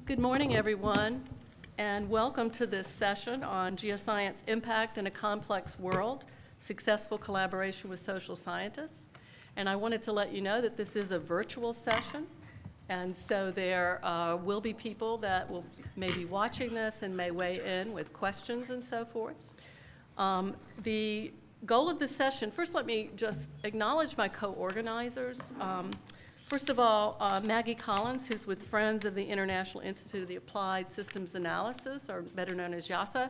Good morning, everyone, and welcome to this session on Geoscience Impact in a Complex World, Successful Collaboration with Social Scientists. And I wanted to let you know that this is a virtual session, and so there will be people that will may be watching this and may weigh in with questions and so forth. The goal of this session, first let me just acknowledge my co-organizers. First of all, Maggie Collins, who's with Friends of the International Institute of the Applied Systems Analysis, or better known as YASA,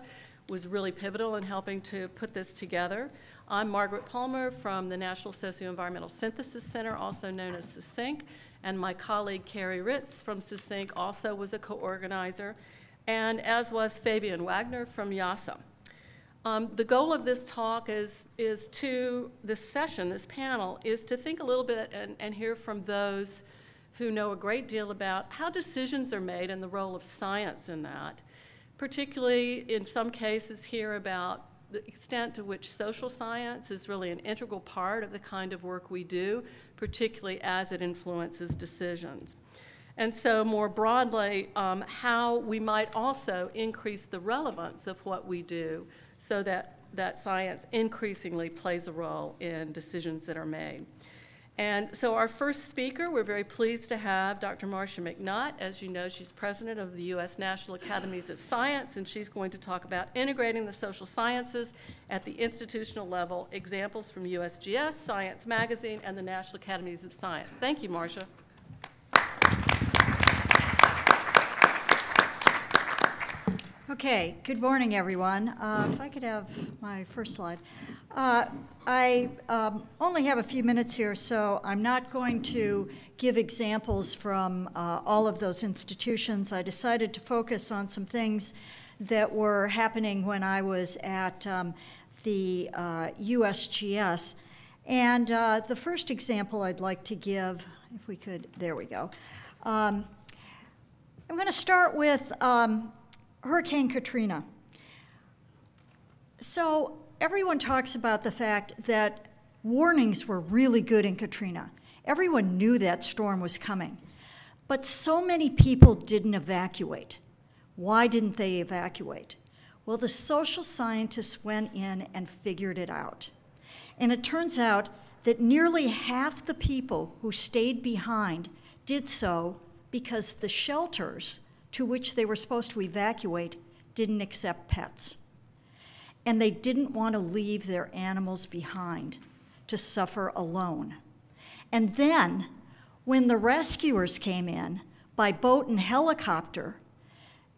was really pivotal in helping to put this together. I'm Margaret Palmer from the National Socio-Environmental Synthesis Center, also known as SYSYNC, and my colleague Carrie Ritz from SYSYNC also was a co-organizer, and as was Fabian Wagner from YASA. The goal of this talk this panel, is to think a little bit and hear from those who know a great deal about how decisions are made and the role of science in that. Particularly, in some cases, hear about the extent to which social science is really an integral part of the kind of work we do, particularly as it influences decisions. And so more broadly, how we might also increase the relevance of what we do so that science increasingly plays a role in decisions that are made. And so our first speaker, we're very pleased to have Dr. Marcia McNutt. As you know, she's president of the U.S. National Academies of Science, and she's going to talk about integrating the social sciences at the institutional level, examples from USGS, Science Magazine, and the National Academies of Science. Thank you, Marcia. Okay, good morning, everyone. If I could have my first slide. I only have a few minutes here, so I'm not going to give examples from all of those institutions. I decided to focus on some things that were happening when I was at the USGS. And the first example I'd like to give, if we could, there we go. I'm going to start with Hurricane Katrina. So everyone talks about the fact that warnings were really good in Katrina. Everyone knew that storm was coming. But so many people didn't evacuate. Why didn't they evacuate? Well, the social scientists went in and figured it out. And it turns out that nearly half the people who stayed behind did so because the shelters to which they were supposed to evacuate didn't accept pets. And they didn't want to leave their animals behind to suffer alone. And then, when the rescuers came in by boat and helicopter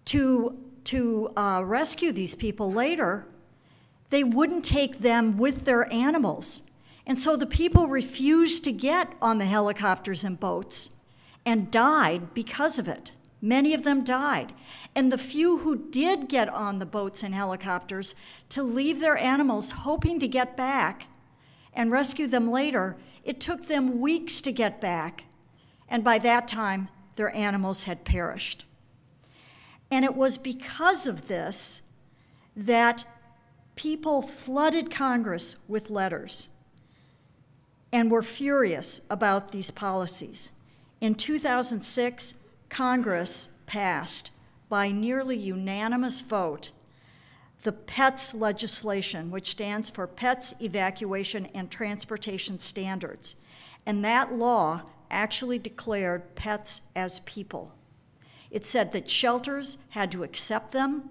to rescue these people later, they wouldn't take them with their animals. And so the people refused to get on the helicopters and boats and died because of it. Many of them died. And the few who did get on the boats and helicopters to leave their animals hoping to get back and rescue them later, it took them weeks to get back. And by that time, their animals had perished. And it was because of this that people flooded Congress with letters and were furious about these policies. In 2006, Congress passed, by nearly unanimous vote, the PETS legislation, which stands for Pets Evacuation and Transportation Standards. And that law actually declared pets as people. It said that shelters had to accept them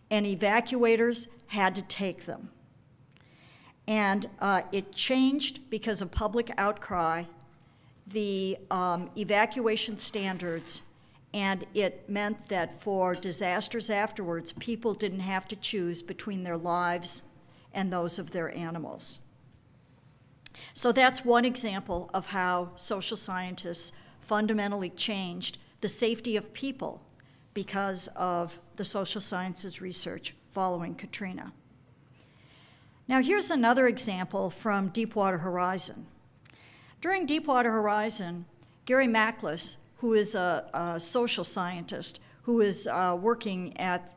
and evacuators had to take them. And it changed because of public outcry the evacuation standards, and it meant that for disasters afterwards, people didn't have to choose between their lives and those of their animals. So that's one example of how social scientists fundamentally changed the safety of people because of the social sciences research following Katrina. Now here's another example from Deepwater Horizon. During Deepwater Horizon, Gary Mackless, who is a social scientist who is working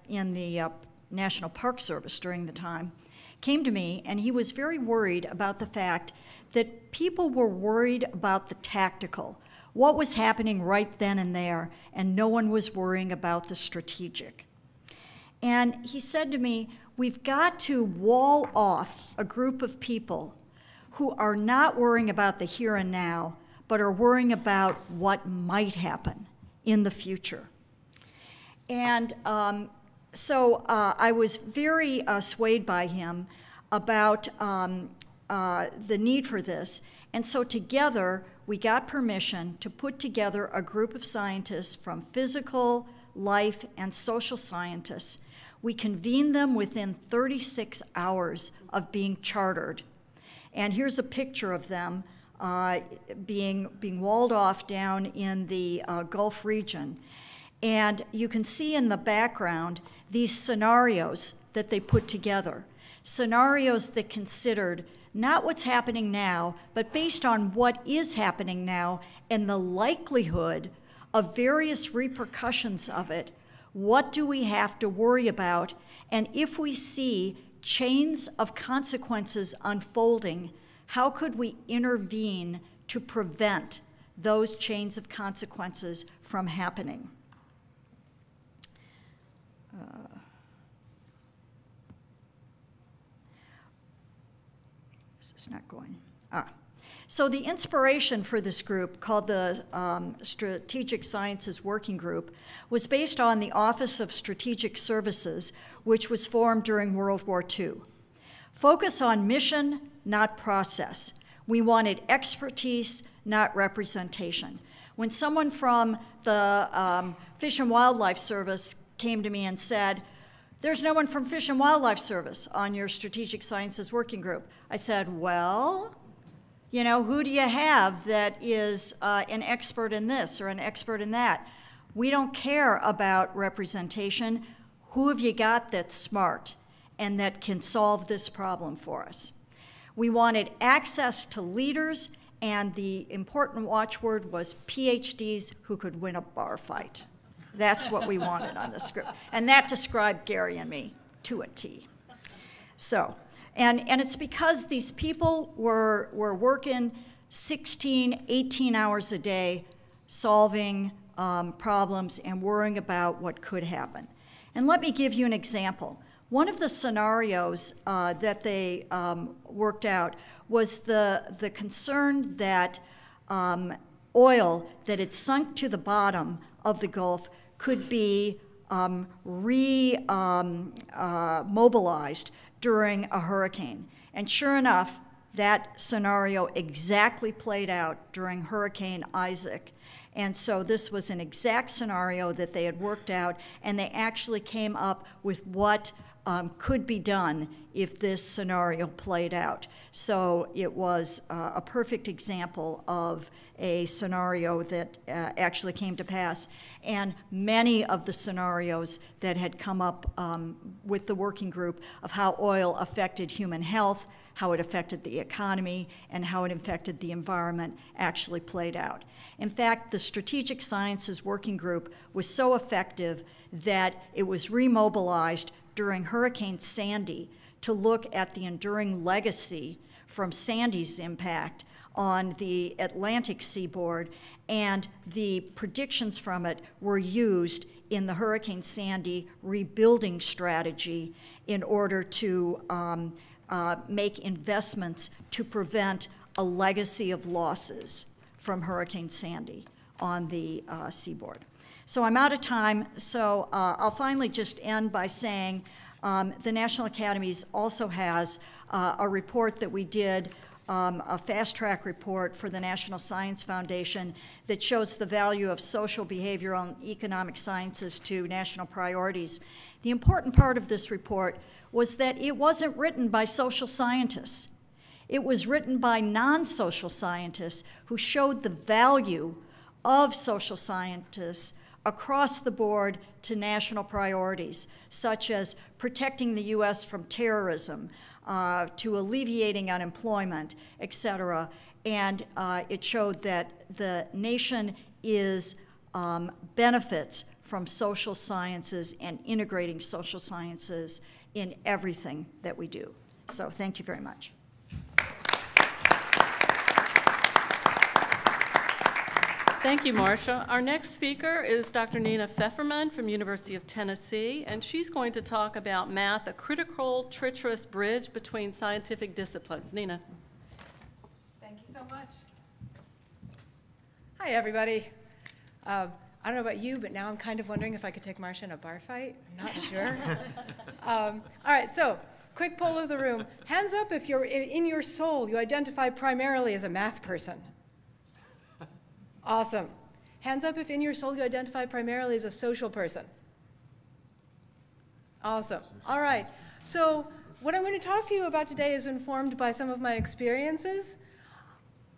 in the National Park Service during the time, came to me, and he was very worried about the fact that people were worried about the tactical. What was happening right then and there, and no one was worrying about the strategic. And he said to me, we've got to wall off a group of people who are not worrying about the here and now, but are worrying about what might happen in the future. And so I was very swayed by him about the need for this. And so together, we got permission to put together a group of scientists from physical, life, and social scientists. We convened them within 36 hours of being chartered. And here's a picture of them being walled off down in the Gulf region. And you can see in the background these scenarios that they put together. Scenarios that considered not what's happening now, but based on what is happening now and the likelihood of various repercussions of it. What do we have to worry about? And if we see chains of consequences unfolding, how could we intervene to prevent those chains of consequences from happening? This is not going. So the inspiration for this group, called the Strategic Sciences Working Group, was based on the Office of Strategic Services, which was formed during World War II. Focus on mission, not process. We wanted expertise, not representation. When someone from the Fish and Wildlife Service came to me and said, there's no one from Fish and Wildlife Service on your Strategic Sciences Working Group, I said, well, you know, who do you have that is an expert in this or an expert in that? We don't care about representation. Who have you got that's smart and that can solve this problem for us? We wanted access to leaders, and the important watchword was PhDs who could win a bar fight. That's what we wanted on this group. And that described Gary and me to a T. So, and it's because these people were working 16, 18 hours a day solving problems and worrying about what could happen. And let me give you an example. One of the scenarios that they worked out was the concern that oil that had sunk to the bottom of the Gulf could be mobilized during a hurricane. And sure enough, that scenario exactly played out during Hurricane Isaac. And so this was an exact scenario that they had worked out, and they actually came up with what could be done if this scenario played out. So it was a perfect example of a scenario that actually came to pass. And many of the scenarios that had come up with the working group of how oil affected human health, how it affected the economy, and how it affected the environment actually played out. In fact, the Strategic Sciences Working Group was so effective that it was remobilized during Hurricane Sandy to look at the enduring legacy from Sandy's impact on the Atlantic seaboard, and the predictions from it were used in the Hurricane Sandy rebuilding strategy in order to make investments to prevent a legacy of losses from Hurricane Sandy on the seaboard. So I'm out of time, so I'll finally just end by saying the National Academies also has a report that we did, a fast-track report for the National Science Foundation that shows the value of social, behavioral, and economic sciences to national priorities. The important part of this report was that it wasn't written by social scientists. It was written by non-social scientists who showed the value of social scientists across the board to national priorities, such as protecting the U.S. from terrorism, to alleviating unemployment, et cetera. And it showed that the nation benefits from social sciences and integrating social sciences in everything that we do. So thank you very much. Thank you, Marcia. Our next speaker is Dr. Nina Pfefferman from University of Tennessee, and she's going to talk about math, a critical, treacherous bridge between scientific disciplines. Nina. Thank you so much. Hi, everybody. I don't know about you, but now I'm kind of wondering if I could take Marcia in a bar fight. I'm not sure. All right, so quick poll of the room. Hands up if you're in your soul, you identify primarily as a math person. Awesome. Hands up if in your soul you identify primarily as a social person. Awesome. All right. So what I'm going to talk to you about today is informed by some of my experiences.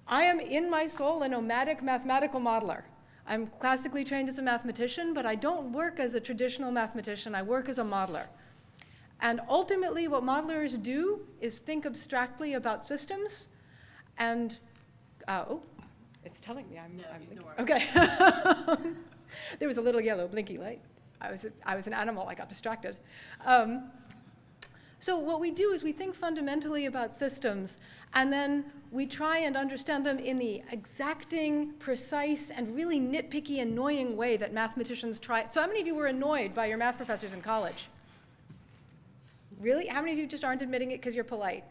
I am in my soul a nomadic mathematical modeler. I'm classically trained as a mathematician, but I don't work as a traditional mathematician. I work as a modeler. And ultimately, what modelers do is think abstractly about systems and, it's telling me I'm okay. There was a little yellow blinky light. I was an animal. I got distracted. So what we do is we think fundamentally about systems, and then we try and understand them in the exacting, precise, and really nitpicky, annoying way that mathematicians try. So how many of you were annoyed by your math professors in college? Really? How many of you just aren't admitting it because you're polite?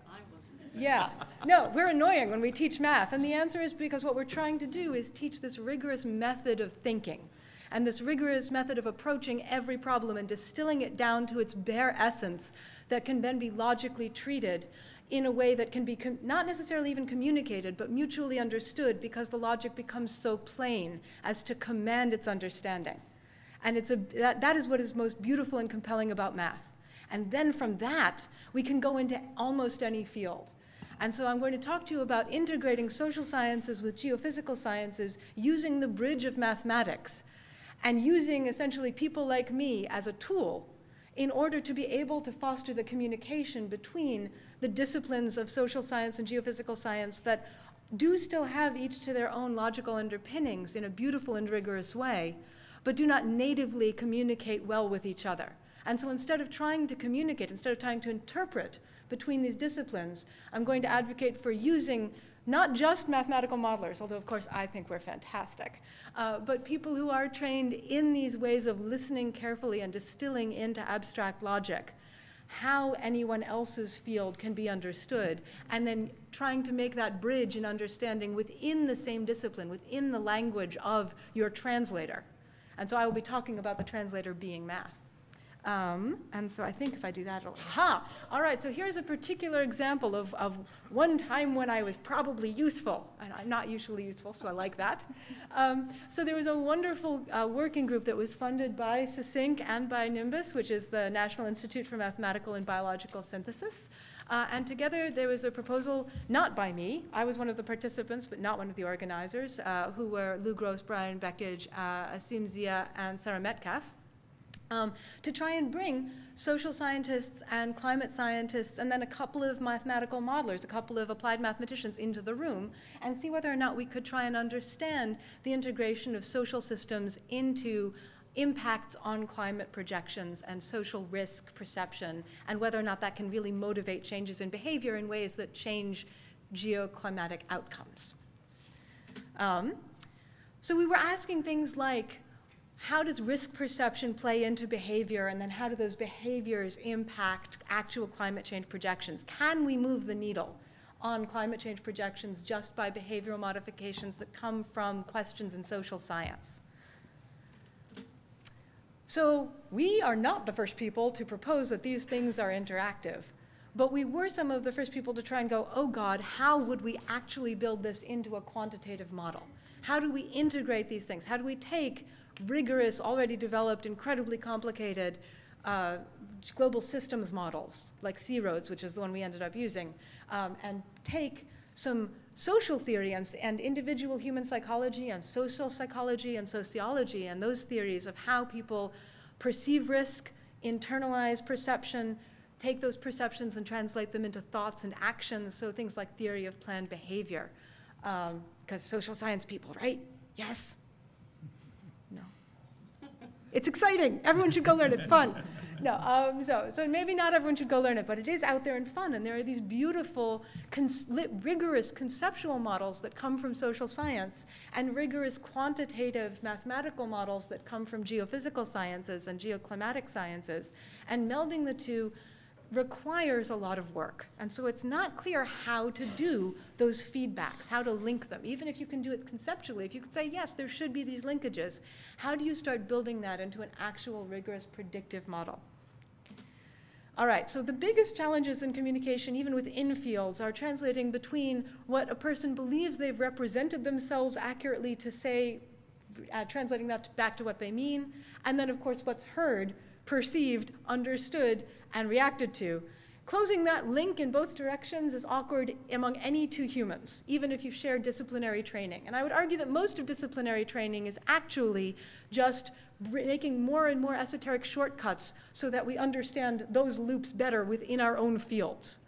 Yeah. No, we're annoying when we teach math. And the answer is because what we're trying to do is teach this rigorous method of thinking and this rigorous method of approaching every problem and distilling it down to its bare essence that can then be logically treated in a way that can be not necessarily even communicated, but mutually understood because the logic becomes so plain as to command its understanding. And that is what is most beautiful and compelling about math. And then from that, we can go into almost any field. And so I'm going to talk to you about integrating social sciences with geophysical sciences using the bridge of mathematics and using essentially people like me as a tool in order to be able to foster the communication between the disciplines of social science and geophysical science that do still have each to their own logical underpinnings in a beautiful and rigorous way, but do not natively communicate well with each other. And so instead of trying to communicate, instead of trying to interpret between these disciplines, I'm going to advocate for using not just mathematical modelers, although of course I think we're fantastic, but people who are trained in these ways of listening carefully and distilling into abstract logic how anyone else's field can be understood, and then trying to make that bridge in understanding within the same discipline, within the language of your translator. And so I will be talking about the translator being math. And so I think if I do that, all right, so here's a particular example of one time when I was probably useful, and I'm not usually useful, so I like that. So there was a wonderful working group that was funded by SISINC and by NIMBUS, which is the National Institute for Mathematical and Biological Synthesis. And together there was a proposal, not by me, I was one of the participants, but not one of the organizers, who were Lou Gross, Brian Beckage, Asim Zia, and Sarah Metcalf. To try and bring social scientists and climate scientists and then a couple of mathematical modelers, a couple of applied mathematicians into the room and see whether or not we could try and understand the integration of social systems into impacts on climate projections and social risk perception, and whether or not that can really motivate changes in behavior in ways that change geoclimatic outcomes. So we were asking things like, how does risk perception play into behavior, and then how do those behaviors impact actual climate change projections? Can we move the needle on climate change projections just by behavioral modifications that come from questions in social science? So we are not the first people to propose that these things are interactive, but we were some of the first people to try and go, oh God, how would we actually build this into a quantitative model? How do we integrate these things? How do we take rigorous, already developed, incredibly complicated global systems models, like C-ROADS, which is the one we ended up using, and take some social theory and individual human psychology and social psychology and sociology and those theories of how people perceive risk, internalize perception, take those perceptions and translate them into thoughts and actions, so things like theory of planned behavior. Because social science people, right? Yes? No. It's exciting. Everyone should go learn. It's fun. No, so maybe not everyone should go learn it, but it is out there and fun, and there are these beautiful, rigorous conceptual models that come from social science, and rigorous quantitative mathematical models that come from geophysical sciences and geoclimatic sciences, and melding the two requires a lot of work. And so it's not clear how to do those feedbacks, how to link them. Even if you can do it conceptually, if you could say, yes, there should be these linkages, how do you start building that into an actual rigorous predictive model? All right, so the biggest challenges in communication, even within fields, are translating between what a person believes they've represented themselves accurately to say, translating that back to what they mean, and then, of course, what's heard, perceived, understood, and reacted to. Closing that link in both directions is awkward among any two humans, even if you share disciplinary training. And I would argue that most of disciplinary training is actually just making more and more esoteric shortcuts so that we understand those loops better within our own fields.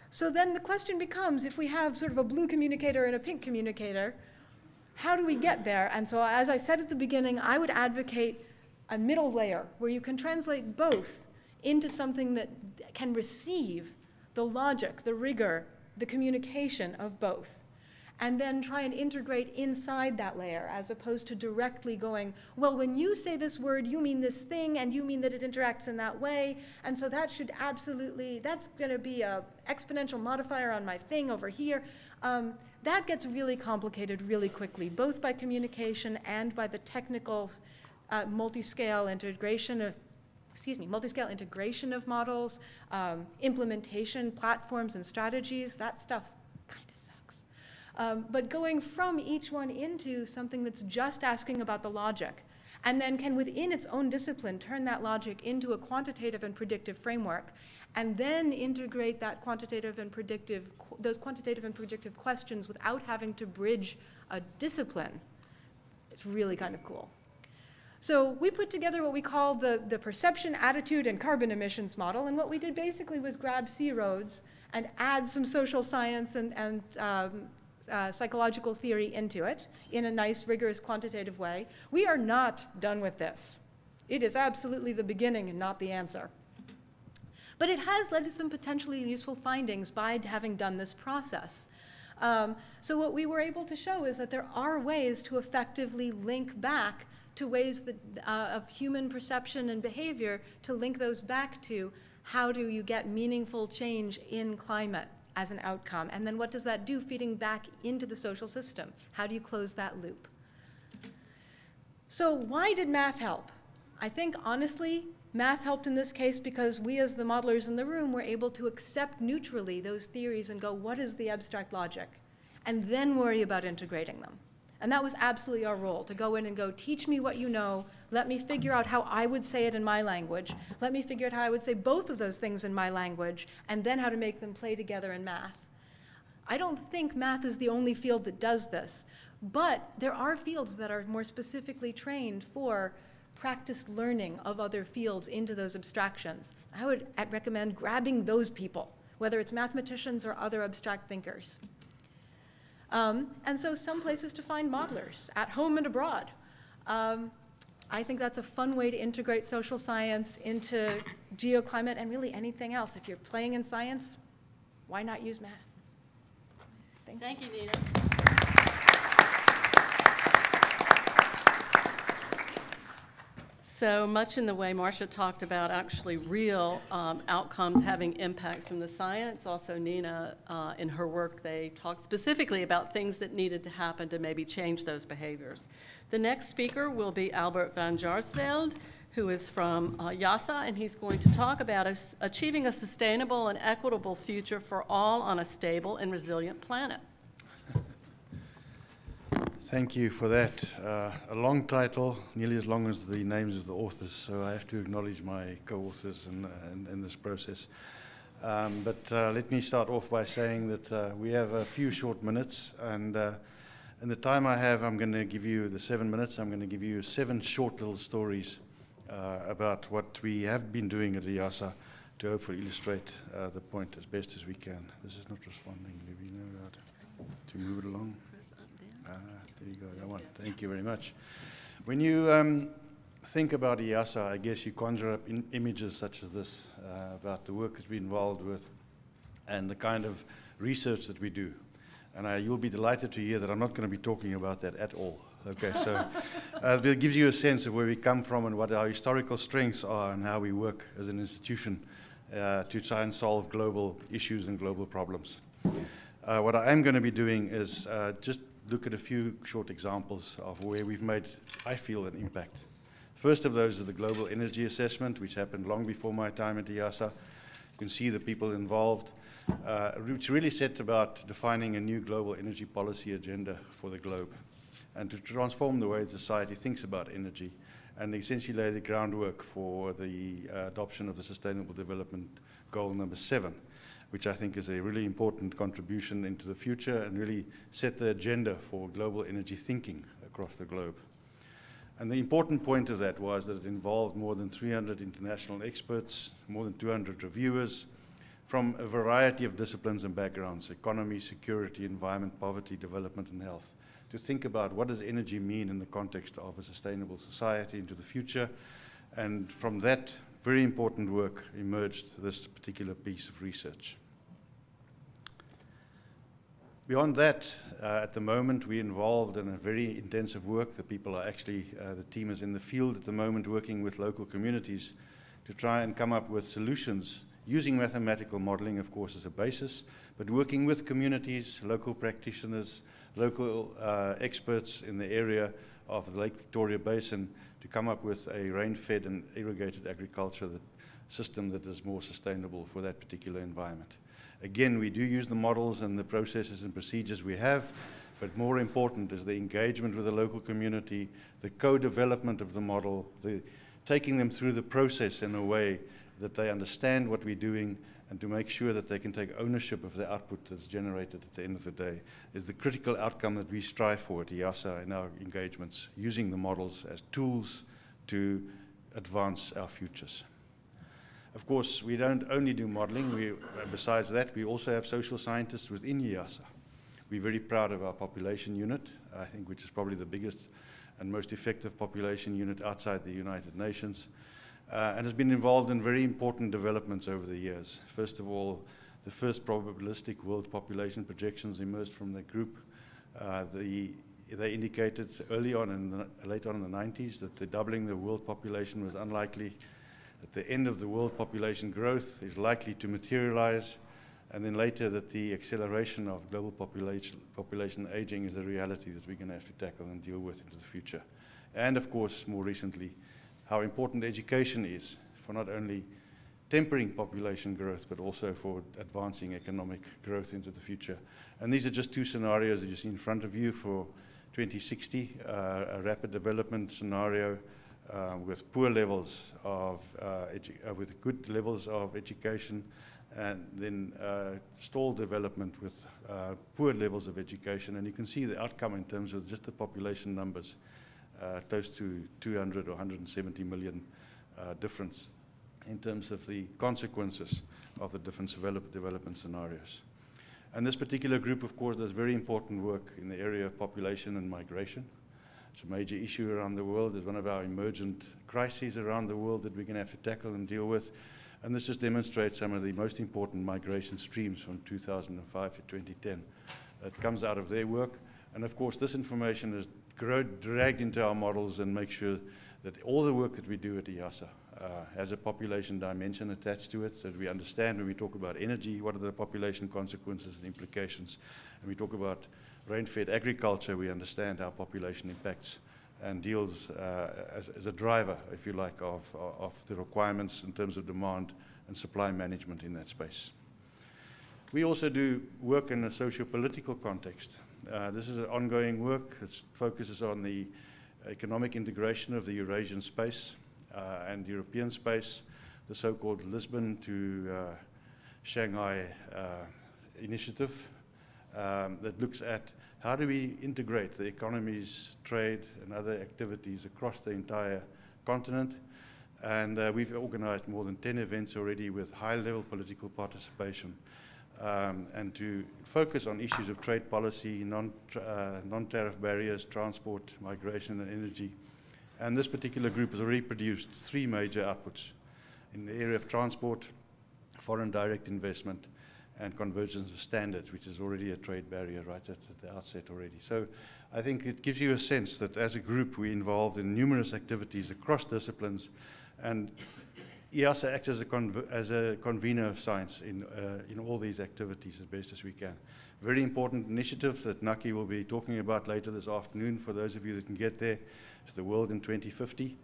So then the question becomes, if we have sort of a blue communicator and a pink communicator, how do we get there? And so as I said at the beginning, I would advocate a middle layer where you can translate both into something that can receive the logic, the rigor, the communication of both, and then try and integrate inside that layer as opposed to directly going, well, when you say this word, you mean this thing, and you mean that it interacts in that way, and so that should absolutely, that's going to be an exponential modifier on my thing over here. That gets really complicated really quickly, both by communication and by the technical multi-scale integration of models, implementation, platforms, and strategies. That stuff kind of sucks. But going from each one into something that's just asking about the logic, and then can within its own discipline turn that logic into a quantitative and predictive framework, and then integrate that those quantitative and predictive questions without having to bridge a discipline. It's really kind of cool. So we put together what we call the perception, attitude, and carbon emissions model. And what we did basically was grab C-roads and add some social science and psychological theory into it in a nice, rigorous, quantitative way. We are not done with this. It is absolutely the beginning and not the answer. But it has led to some potentially useful findings by having done this process. So what we were able to show is that there are ways to effectively link back to ways that, of human perception and behavior, to link those back to how do you get meaningful change in climate as an outcome, and then what does that do feeding back into the social system? How do you close that loop? So why did math help? I think, honestly, math helped in this case because we as the modelers in the room were able to accept neutrally those theories and go, what is the abstract logic? And then worry about integrating them. And that was absolutely our role, to go in and go, teach me what you know, let me figure out how I would say it in my language, let me figure out how I would say both of those things in my language, and then how to make them play together in math. I don't think math is the only field that does this, but there are fields that are more specifically trained for practiced learning of other fields into those abstractions. I would recommend grabbing those people, whether it's mathematicians or other abstract thinkers. And so some places to find modelers, at home and abroad. I think that's a fun way to integrate social science into geoclimate and really anything else. If you're playing in science, why not use math? Thank you, Nina. So much in the way Marcia talked about actually real outcomes having impacts from the science. Also, Nina, in her work, they talked specifically about things that needed to happen to maybe change those behaviors. The next speaker will be Albert van Jaarsveld, who is from YASA, and he's going to talk about achieving a sustainable and equitable future for all on a stable and resilient planet. Thank you for that. A long title, nearly as long as the names of the authors, so I have to acknowledge my co-authors in this process. But let me start off by saying that we have a few short minutes, and in the time I have, I'm going to give you the 7 minutes. I'm going to give you 7 short little stories about what we have been doing at IASA to hopefully illustrate the point as best as we can. This is not responding. Do we know how to move it along? There you go, that one. Thank you very much. When you think about EASA, I guess you conjure up images such as this about the work that we're involved with and the kind of research that we do. And you'll be delighted to hear that I'm not going to be talking about that at all. Okay, so it gives you a sense of where we come from and what our historical strengths are and how we work as an institution to try and solve global issues and global problems. What I am going to be doing is just look at a few short examples of where we've made, I feel, an impact. First of those is the Global Energy Assessment, which happened long before my time at EASA. You can see the people involved, which really set about defining a new global energy policy agenda for the globe and to transform the way society thinks about energy and essentially lay the groundwork for the adoption of the Sustainable Development Goal number 7, which I think is a really important contribution into the future and really set the agenda for global energy thinking across the globe. And the important point of that was that it involved more than 300 international experts, more than 200 reviewers from a variety of disciplines and backgrounds: economy, security, environment, poverty, development, and health, to think about what does energy mean in the context of a sustainable society into the future. And from that very important work emerged this particular piece of research. Beyond that, at the moment, we're involved in a very intensive work. The people are actually, the team is in the field at the moment working with local communities to try and come up with solutions using mathematical modeling, of course, as a basis, but working with communities, local practitioners, local experts in the area of the Lake Victoria Basin to come up with a rain-fed and irrigated agriculture system that is more sustainable for that particular environment. Again, we do use the models and the processes and procedures we have, but more important is the engagement with the local community, the co-development of the model, taking them through the process in a way that they understand what we're doing and to make sure that they can take ownership of the output that's generated at the end of the day is the critical outcome that we strive for at EASA in our engagements, using the models as tools to advance our futures. Of course, we don't only do modeling. Besides that, we also have social scientists within EASA. We're very proud of our population unit, I think, which is probably the biggest and most effective population unit outside the United Nations, and has been involved in very important developments over the years. First of all, the first probabilistic world population projections emerged from the group. They indicated late on in the 90s that the doubling the world population was unlikely, that the end of the world population growth is likely to materialize, and then later that the acceleration of global population aging is a reality that we're going to have to tackle and deal with into the future. And of course, more recently, how important education is for not only tempering population growth, but also for advancing economic growth into the future. And these are just two scenarios that you see in front of you for 2060, a rapid development scenario with poor levels of, with good levels of education, and then stalled development with poor levels of education. And you can see the outcome in terms of just the population numbers, close to 200 or 170 million difference in terms of the consequences of the different development scenarios. And this particular group, of course, does very important work in the area of population and migration. It's a major issue around the world. It's one of our emergent crises around the world that we're going to have to tackle and deal with. And this just demonstrates some of the most important migration streams from 2005 to 2010 that comes out of their work. And of course, this information is dragged into our models and make sure that all the work that we do at EASA has a population dimension attached to it, so that we understand when we talk about energy, what are the population consequences and implications. And we talk about rain-fed agriculture, we understand how population impacts and deals as a driver, if you like, of the requirements in terms of demand and supply management in that space. We also do work in a socio-political context. This is an ongoing work that focuses on the economic integration of the Eurasian space and European space, the so-called Lisbon to Shanghai initiative that looks at how do we integrate the economies, trade, and other activities across the entire continent. And we've organized more than 10 events already with high-level political participation, and to focus on issues of trade policy, non-tariff barriers, transport, migration, and energy, And this particular group has already produced 3 major outputs in the area of transport, foreign direct investment, and convergence of standards, which is already a trade barrier right at the outset already. So I think it gives you a sense that as a group we're involved in numerous activities across disciplines, and EASA acts as a convener of science in all these activities as best as we can. Very important initiative that Naki will be talking about later this afternoon, for those of you that can get there, is the World in 2050,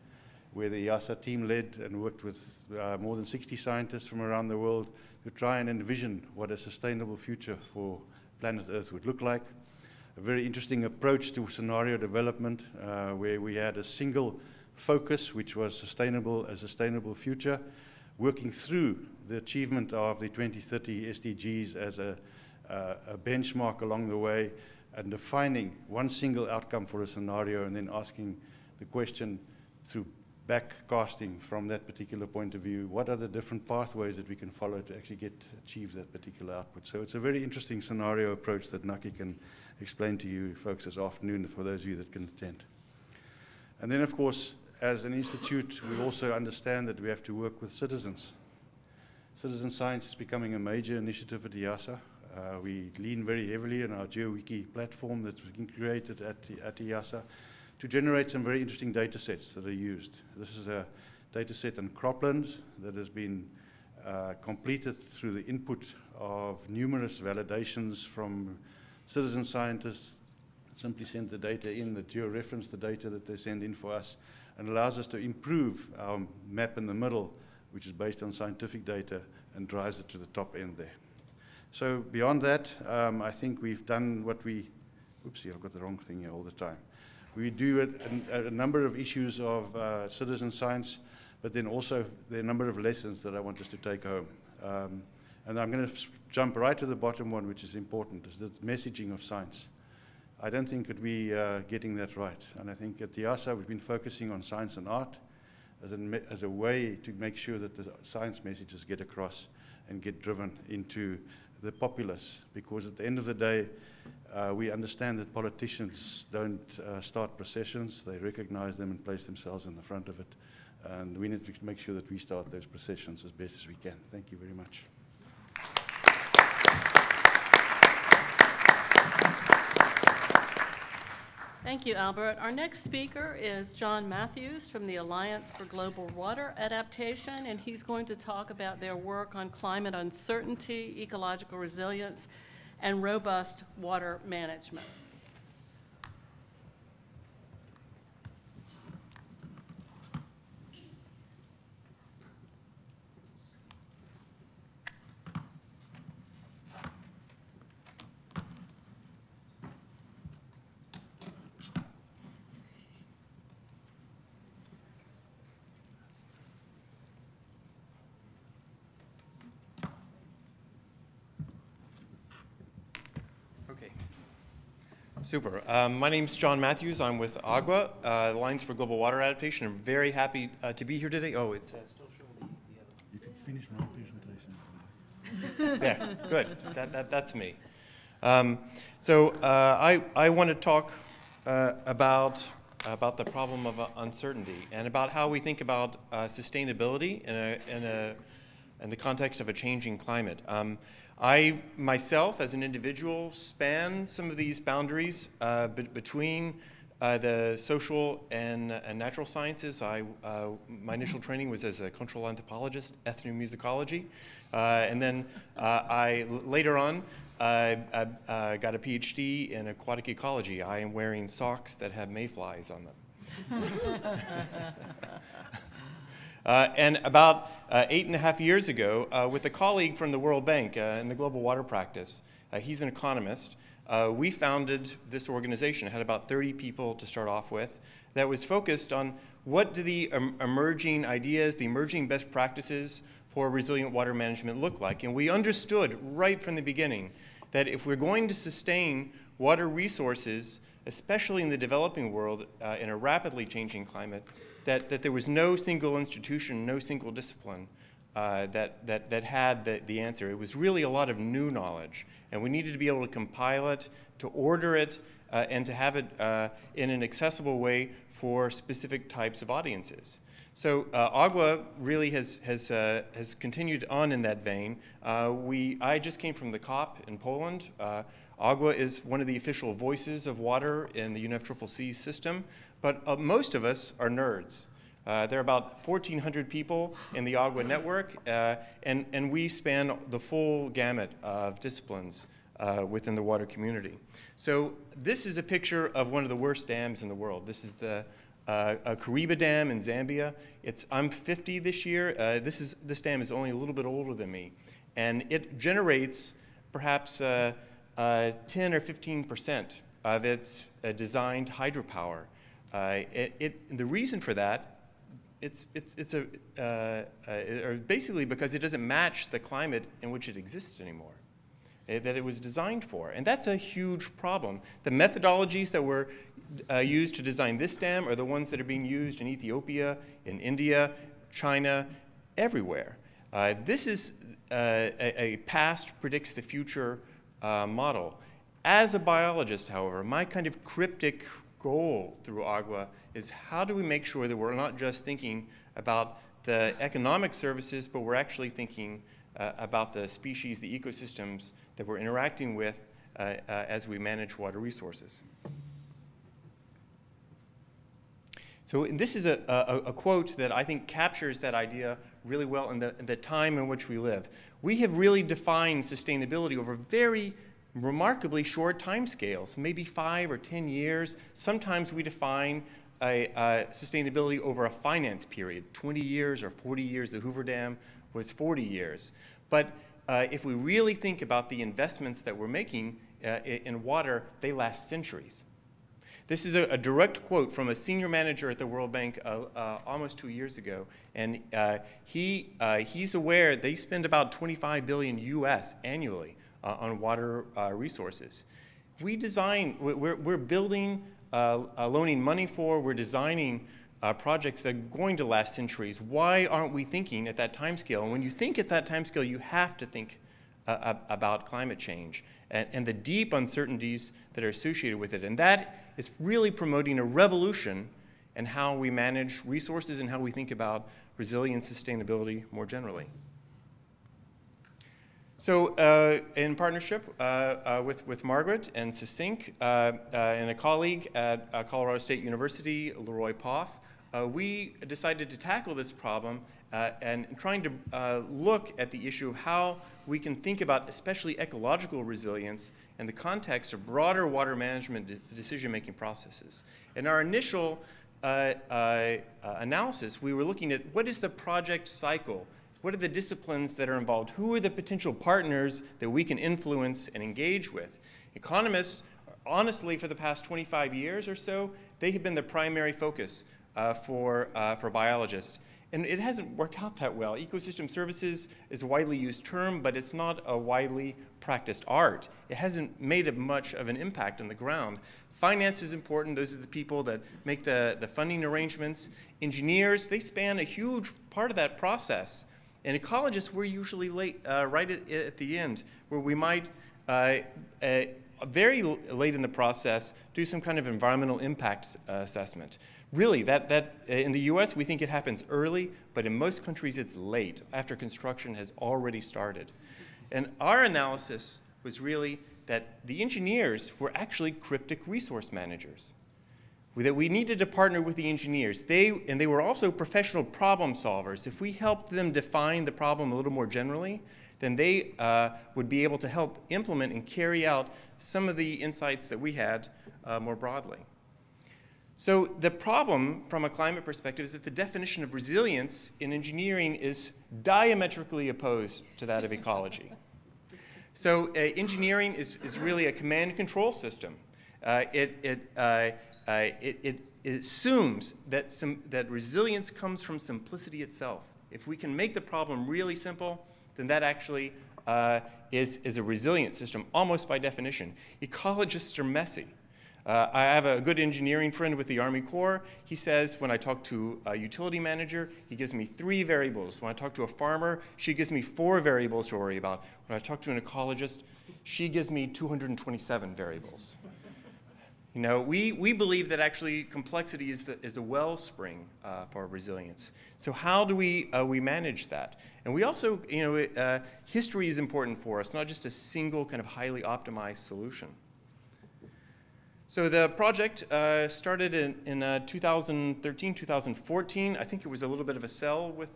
where the EASA team led and worked with more than 60 scientists from around the world to try and envision what a sustainable future for planet Earth would look like. A very interesting approach to scenario development, where we had a single focus, which was a sustainable future, working through the achievement of the 2030 SDGs as a benchmark along the way, and defining one single outcome for a scenario, and then asking the question through backcasting from that particular point of view, what are the different pathways that we can follow to actually achieve that particular output. So it's a very interesting scenario approach that Naki can explain to you folks this afternoon, for those of you that can attend. And then, of course, as an institute, we also understand that we have to work with citizens. Citizen science is becoming a major initiative at EASA. We lean very heavily on our GeoWiki platform that's been created at EASA to generate some very interesting data sets that are used. This is a data set on croplands that has been completed through the input of numerous validations from citizen scientists that simply send the data in, that georeference the data that they send in for us, and allows us to improve our map in the middle, which is based on scientific data, and drives it to the top end there. So beyond that, I think we've done what we, oopsie, I've got the wrong thing here all the time. We do a number of issues of citizen science, but then also there are a number of lessons that I want us to take home. And I'm going to jump right to the bottom one, which is important, is the messaging of science. I don't think that we are getting that right. And I think at the EASA we've been focusing on science and art as a way to make sure that the science messages get across and get driven into the populace, because at the end of the day, we understand that politicians don't start processions. They recognize them and place themselves in the front of it. And we need to make sure that we start those processions as best as we can. Thank you very much. Thank you, Albert. Our next speaker is John Matthews from the Alliance for Global Water Adaptation, and he's going to talk about their work on climate uncertainty, ecological resilience, and robust water management. Super. My name's John Matthews. I'm with AGWA, Alliance for Global Water Adaptation. I'm very happy to be here today. Oh, it's still showing the other. You can finish my presentation. Yeah, good. That's me. So I want to talk about the problem of uncertainty and about how we think about sustainability in the context of a changing climate. I, myself, as an individual, span some of these boundaries between the social and natural sciences. My initial training was as a cultural anthropologist, ethnomusicology, and then later on, I got a PhD in aquatic ecology. I am wearing socks that have mayflies on them. And about 8.5 years ago, with a colleague from the World Bank in the global water practice, he's an economist, we founded this organization. It had about 30 people to start off with that was focused on what do the emerging ideas, the emerging best practices for resilient water management look like. And we understood right from the beginning that if we're going to sustain water resources, especially in the developing world in a rapidly changing climate, that there was no single institution, no single discipline that had the answer. It was really a lot of new knowledge, and we needed to be able to compile it, to order it, and to have it in an accessible way for specific types of audiences. So AGWA really has continued on in that vein. I just came from the COP in Poland. AGWA is one of the official voices of water in the UNFCCC system, but most of us are nerds. There are about 1,400 people in the AGWA network, and we span the full gamut of disciplines within the water community. So this is a picture of one of the worst dams in the world. This is the Kariba Dam in Zambia. I'm 50 this year. This dam is only a little bit older than me, and it generates perhaps 10 or 15% of its designed hydropower. The reason for that, basically because it doesn't match the climate in which it exists anymore, that it was designed for. And that's a huge problem. The methodologies that were used to design this dam are the ones that are being used in Ethiopia, in India, China, everywhere. This is a past predicts the future model. As a biologist, however, my kind of cryptic goal through AGWA is how do we make sure that we're not just thinking about the economic services, but we're actually thinking about the species, the ecosystems that we're interacting with as we manage water resources. So this is a quote that I think captures that idea really well in the time in which we live. We have really defined sustainability over very remarkably short time scales, maybe 5 or 10 years. Sometimes we define sustainability over a finance period, 20 years or 40 years. The Hoover Dam was 40 years. But if we really think about the investments that we're making in water, they last centuries. This is a direct quote from a senior manager at the World Bank almost 2 years ago. And he's aware they spend about 25 billion US annually on water resources. We're building, loaning money for, we're designing projects that are going to last centuries. Why aren't we thinking at that time scale? And when you think at that time scale, you have to think about climate change and the deep uncertainties that are associated with it. And that is really promoting a revolution in how we manage resources and how we think about resilience, sustainability more generally. So in partnership with Margaret and Succinct and a colleague at Colorado State University, Leroy Poff, we decided to tackle this problem and trying to look at the issue of how we can think about especially ecological resilience in the context of broader water management decision-making processes. In our initial analysis, we were looking at what is the project cycle. What are the disciplines that are involved? Who are the potential partners that we can influence and engage with? Economists, honestly, for the past 25 years or so, they have been the primary focus for biologists. And it hasn't worked out that well. Ecosystem services is a widely used term, but it's not a widely practiced art. It hasn't made much of an impact on the ground. Finance is important. Those are the people that make the funding arrangements. Engineers, they span a huge part of that process. And ecologists, we're usually late, right at the end, where we might, very late in the process, do some kind of environmental impact assessment. Really, that in the US, we think it happens early, but in most countries, it's late, after construction has already started. And our analysis was really that the engineers were actually cryptic resource managers, that we needed to partner with the engineers. And they were also professional problem solvers. If we helped them define the problem a little more generally, then they would be able to help implement and carry out some of the insights that we had more broadly. So the problem from a climate perspective is that the definition of resilience in engineering is diametrically opposed to that of ecology. So engineering is really a command and control system. It assumes that resilience comes from simplicity itself. If we can make the problem really simple, then that actually is a resilient system, almost by definition. Ecologists are messy. I have a good engineering friend with the Army Corps. He says when I talk to a utility manager, he gives me 3 variables. When I talk to a farmer, she gives me 4 variables to worry about. When I talk to an ecologist, she gives me 227 variables. You know, we believe that actually complexity is the wellspring for resilience. So how do we manage that? And we also, you know, history is important for us, not just a single kind of highly optimized solution. So the project started in 2013, 2014. I think it was a little bit of a sell with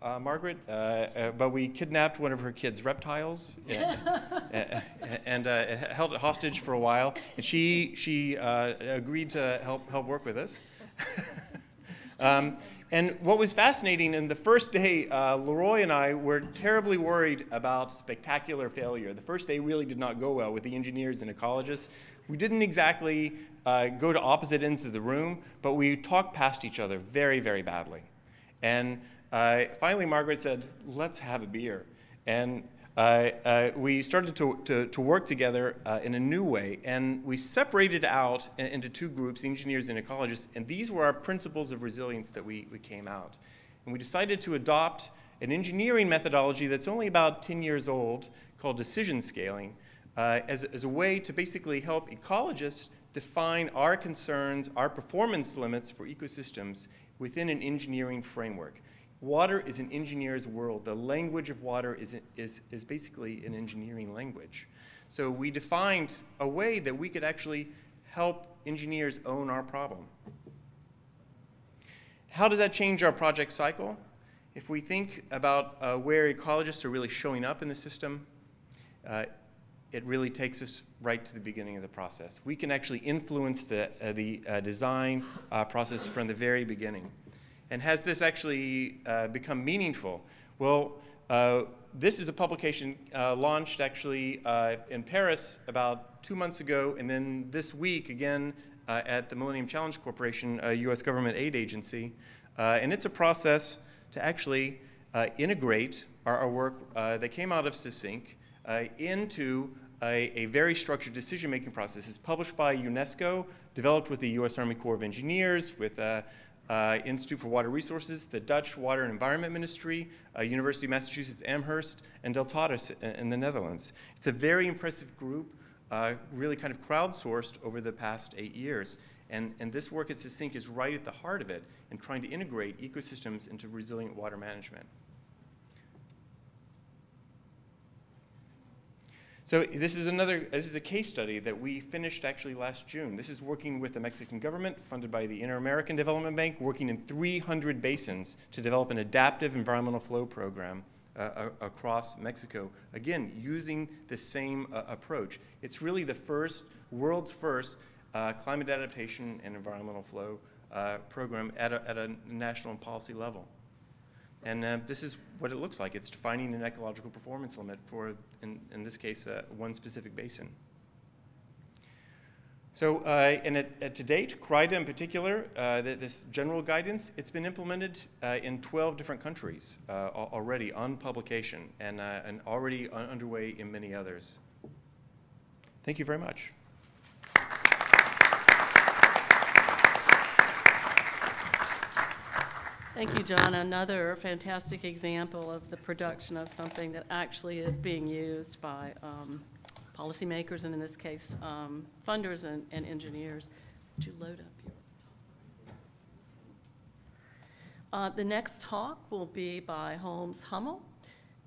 Margaret, but we kidnapped one of her kids' reptiles and held it hostage for a while. And she agreed to help work with us. And what was fascinating, in the first day, Leroy and I were terribly worried about spectacular failure. The first day really did not go well with the engineers and ecologists. We didn't exactly go to opposite ends of the room, but we talked past each other very, very badly. And finally, Margaret said, let's have a beer. And we started to work together in a new way. And we separated out into 2 groups, engineers and ecologists. And these were our principles of resilience that we came out. And we decided to adopt an engineering methodology that's only about 10 years old called decision scaling as a way to basically help ecologists define our concerns, our performance limits for ecosystems within an engineering framework. Water is an engineer's world. The language of water is basically an engineering language. So we defined a way that we could actually help engineers own our problem. How does that change our project cycle? If we think about where ecologists are really showing up in the system, it really takes us right to the beginning of the process. We can actually influence the design process from the very beginning. And has this actually become meaningful? Well, this is a publication launched actually in Paris about 2 months ago, and then this week again at the Millennium Challenge Corporation, a US government aid agency. And it's a process to actually integrate our work that came out of CISINC into a very structured decision-making process. It's published by UNESCO, developed with the US Army Corps of Engineers, with Institute for Water Resources, the Dutch Water and Environment Ministry, University of Massachusetts Amherst, and Deltatus in the Netherlands. It's a very impressive group, really kind of crowdsourced over the past 8 years. And this work at CISINC is right at the heart of it in trying to integrate ecosystems into resilient water management. So this is a case study that we finished actually last June. This is working with the Mexican government, funded by the Inter-American Development Bank, working in 300 basins to develop an adaptive environmental flow program across Mexico. Again, using the same approach. It's really the world's first climate adaptation and environmental flow program at a national and policy level. And this is what it looks like. It's defining an ecological performance limit for, in this case, one specific basin. So, to date, CRIDA in particular, this general guidance, it's been implemented in 12 different countries already on publication and already underway in many others. Thank you very much. Thank you, John. Another fantastic example of the production of something that actually is being used by policymakers, and in this case, funders and engineers. Would you load up your... The next talk will be by Holmes Hummel,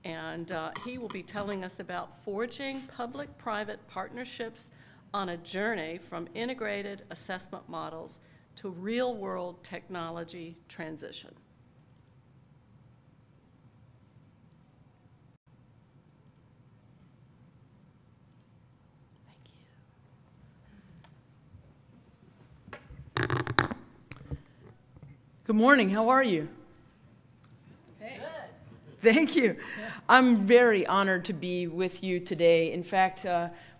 and he will be telling us about forging public-private partnerships on a journey from integrated assessment models to real-world technology transition. Thank you. Good morning. How are you? Hey. Thank you. I'm very honored to be with you today. In fact,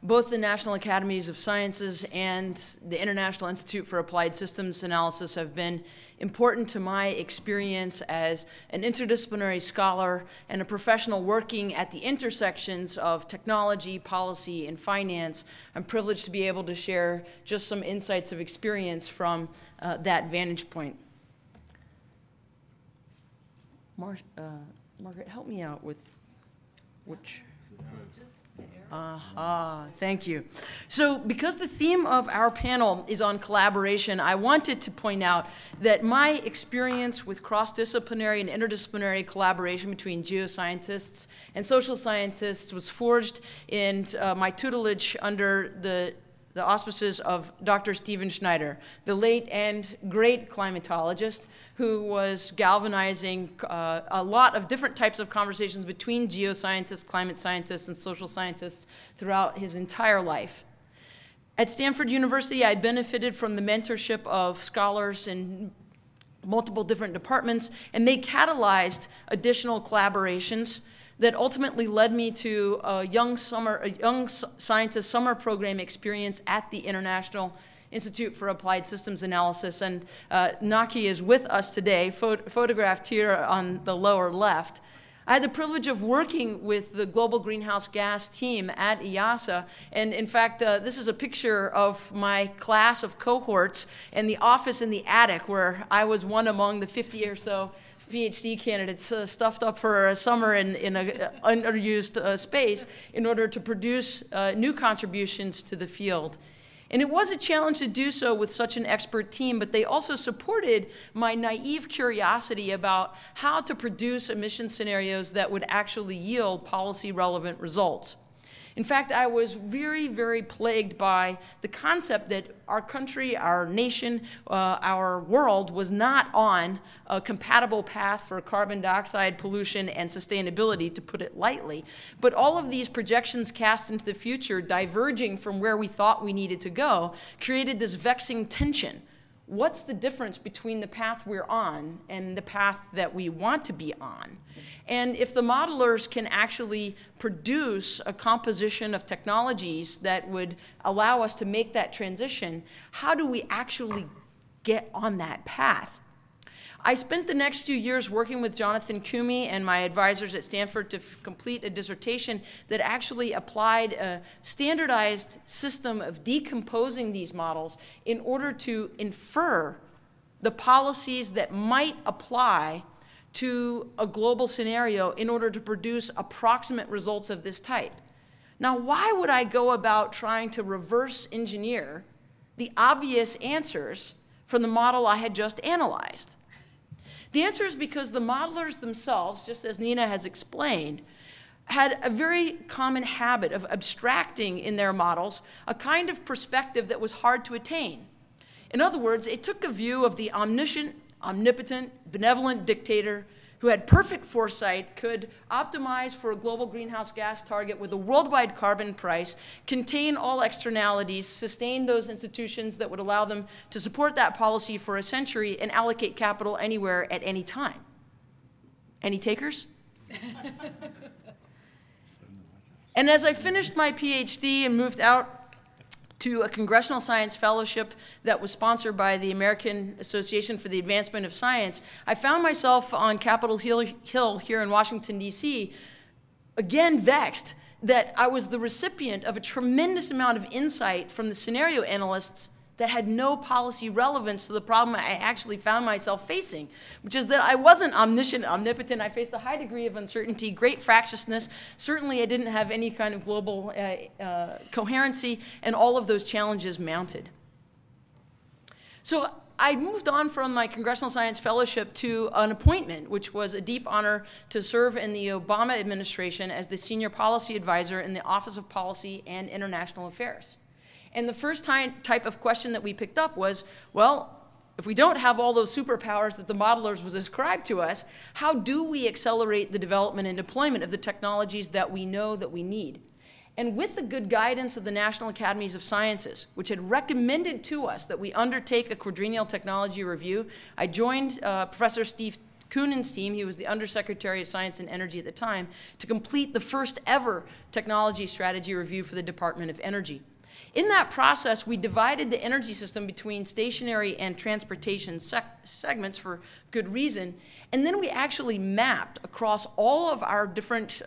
both the National Academies of Sciences and the International Institute for Applied Systems Analysis have been important to my experience as an interdisciplinary scholar and a professional working at the intersections of technology, policy, and finance. I'm privileged to be able to share just some insights of experience from that vantage point. Margaret, help me out with which... Thank you. So because the theme of our panel is on collaboration, I wanted to point out that my experience with cross-disciplinary and interdisciplinary collaboration between geoscientists and social scientists was forged in my tutelage under the auspices of Dr. Stephen Schneider, the late and great climatologist who was galvanizing a lot of different types of conversations between geoscientists, climate scientists, and social scientists throughout his entire life. At Stanford University, I benefited from the mentorship of scholars in multiple different departments, and they catalyzed additional collaborations that ultimately led me to a young scientist summer program experience at the International Institute for Applied Systems Analysis. And Naki is with us today, photographed here on the lower left. I had the privilege of working with the global greenhouse gas team at IASA, and in fact, this is a picture of my class of cohorts and the office in the attic where I was one among the 50 or so PhD candidates stuffed up for a summer in an underused space in order to produce new contributions to the field. And it was a challenge to do so with such an expert team, but they also supported my naive curiosity about how to produce emission scenarios that would actually yield policy-relevant results. In fact, I was very, very plagued by the concept that our country, our nation, our world was not on a compatible path for carbon dioxide pollution and sustainability, to put it lightly. But all of these projections cast into the future, diverging from where we thought we needed to go, created this vexing tension. What's the difference between the path we're on and the path that we want to be on? And if the modelers can actually produce a composition of technologies that would allow us to make that transition, how do we actually get on that path? I spent the next few years working with Jonathan Koomey and my advisors at Stanford to complete a dissertation that actually applied a standardized system of decomposing these models in order to infer the policies that might apply to a global scenario in order to produce approximate results of this type. Now, why would I go about trying to reverse engineer the obvious answers from the model I had just analyzed? The answer is because the modelers themselves, just as Nina has explained, had a very common habit of abstracting in their models a kind of perspective that was hard to attain. In other words, it took a view of the omniscient, omnipotent, benevolent dictator who had perfect foresight, could optimize for a global greenhouse gas target with a worldwide carbon price, contain all externalities, sustain those institutions that would allow them to support that policy for a century, and allocate capital anywhere at any time. Any takers? And as I finished my PhD and moved out to a Congressional Science Fellowship that was sponsored by the American Association for the Advancement of Science, I found myself on Capitol Hill here in Washington, D.C., again vexed that I was the recipient of a tremendous amount of insight from the scenario analysts that had no policy relevance to the problem I actually found myself facing, which is that I wasn't omniscient, omnipotent. I faced a high degree of uncertainty, great fractiousness. Certainly, I didn't have any kind of global coherency, and all of those challenges mounted. So I moved on from my Congressional Science Fellowship to an appointment, which was a deep honor to serve in the Obama administration as the Senior Policy Advisor in the Office of Policy and International Affairs. And the first type of question that we picked up was, well, if we don't have all those superpowers that the modelers was ascribed to us, how do we accelerate the development and deployment of the technologies that we know that we need? And with the good guidance of the National Academies of Sciences, which had recommended to us that we undertake a quadrennial technology review, I joined Professor Steve Koonen's team, he was the Undersecretary of Science and Energy at the time, to complete the first ever technology strategy review for the Department of Energy. In that process, we divided the energy system between stationary and transportation segments for good reason, and then we actually mapped across all of our different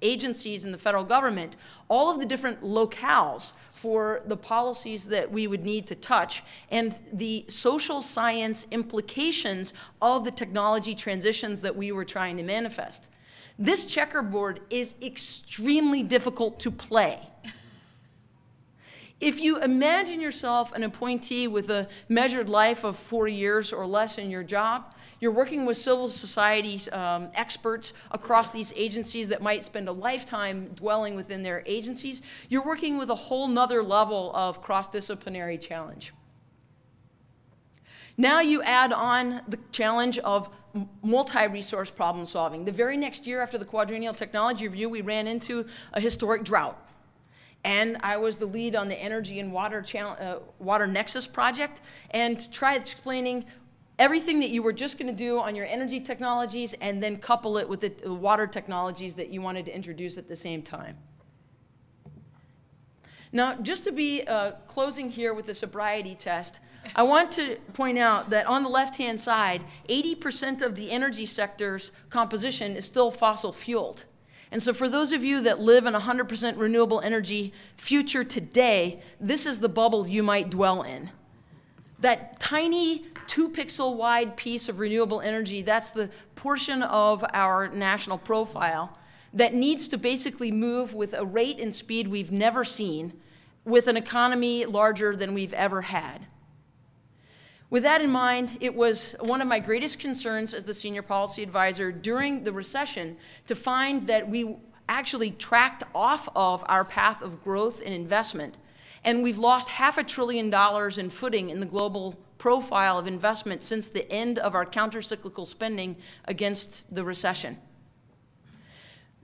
agencies in the federal government, all of the different locales for the policies that we would need to touch and the social science implications of the technology transitions that we were trying to manifest. This checkerboard is extremely difficult to play. If you imagine yourself an appointee with a measured life of 4 years or less in your job, you're working with civil society experts across these agencies that might spend a lifetime dwelling within their agencies. You're working with a whole nother level of cross-disciplinary challenge. Now you add on the challenge of multi-resource problem solving. The very next year after the Quadrennial Technology Review, we ran into a historic drought. And I was the lead on the Energy and Water Nexus project and tried explaining everything that you were just going to do on your energy technologies and then couple it with the water technologies that you wanted to introduce at the same time. Now, just to be closing here with the sobriety test, I want to point out that on the left-hand side, 80% of the energy sector's composition is still fossil fueled. And so for those of you that live in a 100% renewable energy future today, this is the bubble you might dwell in. That tiny 2-pixel wide piece of renewable energy, that's the portion of our national profile that needs to basically move with a rate and speed we've never seen, with an economy larger than we've ever had. With that in mind, it was one of my greatest concerns as the senior policy advisor during the recession to find that we actually tracked off of our path of growth and investment, and we've lost $500 billion in footing in the global profile of investment since the end of our counter-cyclical spending against the recession.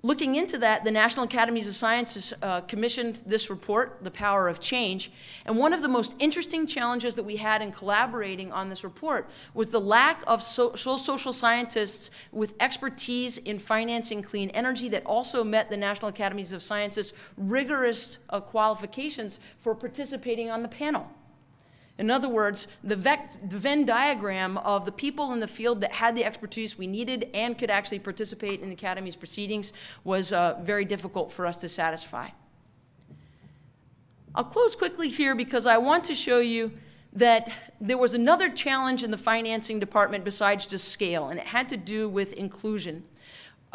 Looking into that, the National Academies of Sciences commissioned this report, The Power of Change, and one of the most interesting challenges that we had in collaborating on this report was the lack of social scientists with expertise in financing clean energy that also met the National Academies of Sciences' rigorous qualifications for participating on the panel. In other words, the Venn diagram of the people in the field that had the expertise we needed and could actually participate in the Academy's proceedings was very difficult for us to satisfy. I'll close quickly here because I want to show you that there was another challenge in the financing department besides just scale, and it had to do with inclusion.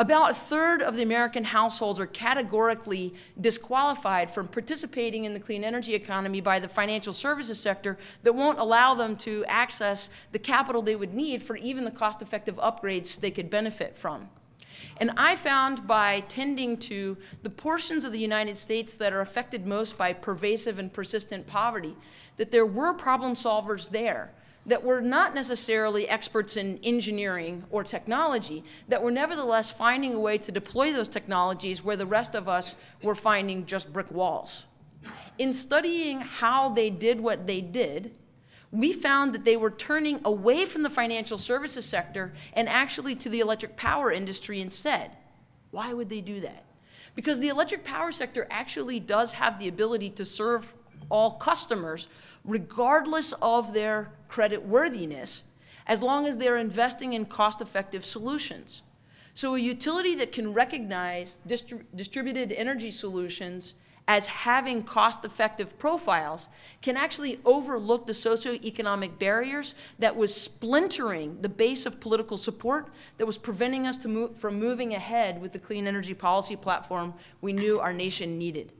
About a third of the American households are categorically disqualified from participating in the clean energy economy by the financial services sector that won't allow them to access the capital they would need for even the cost-effective upgrades they could benefit from. And I found by tending to the portions of the United States that are affected most by pervasive and persistent poverty, that there were problem solvers there that were not necessarily experts in engineering or technology, that were nevertheless finding a way to deploy those technologies where the rest of us were finding just brick walls. In studying how they did what they did, we found that they were turning away from the financial services sector and actually to the electric power industry instead. Why would they do that? Because the electric power sector actually does have the ability to serve all customers regardless of their credit worthiness, as long as they're investing in cost-effective solutions. So a utility that can recognize distributed energy solutions as having cost-effective profiles can actually overlook the socioeconomic barriers that was splintering the base of political support that was preventing us from moving ahead with the clean energy policy platform we knew our nation needed.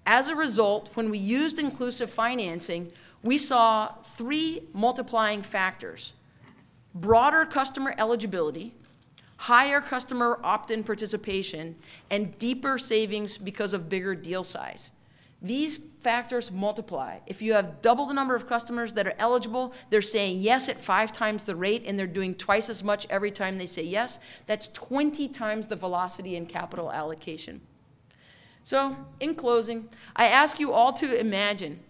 As a result, when we used inclusive financing, we saw 3 multiplying factors: broader customer eligibility, higher customer opt-in participation, and deeper savings because of bigger deal size. These factors multiply. If you have double the number of customers that are eligible, they're saying yes at 5 times the rate, and they're doing twice as much every time they say yes. That's 20 times the velocity in capital allocation. So, in closing, I ask you all to imagine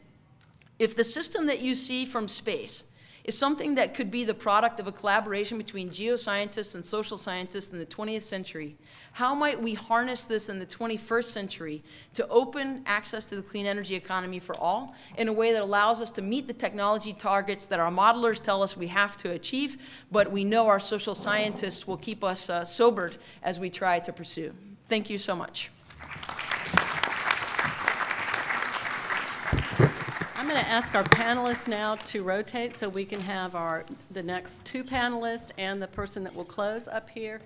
if the system that you see from space is something that could be the product of a collaboration between geoscientists and social scientists in the 20th century. How might we harness this in the 21st century to open access to the clean energy economy for all in a way that allows us to meet the technology targets that our modelers tell us we have to achieve, but we know our social scientists will keep us sobered as we try to pursue. Thank you so much. I'm going to ask our panelists now to rotate so we can have the next two panelists and the person that will close up here.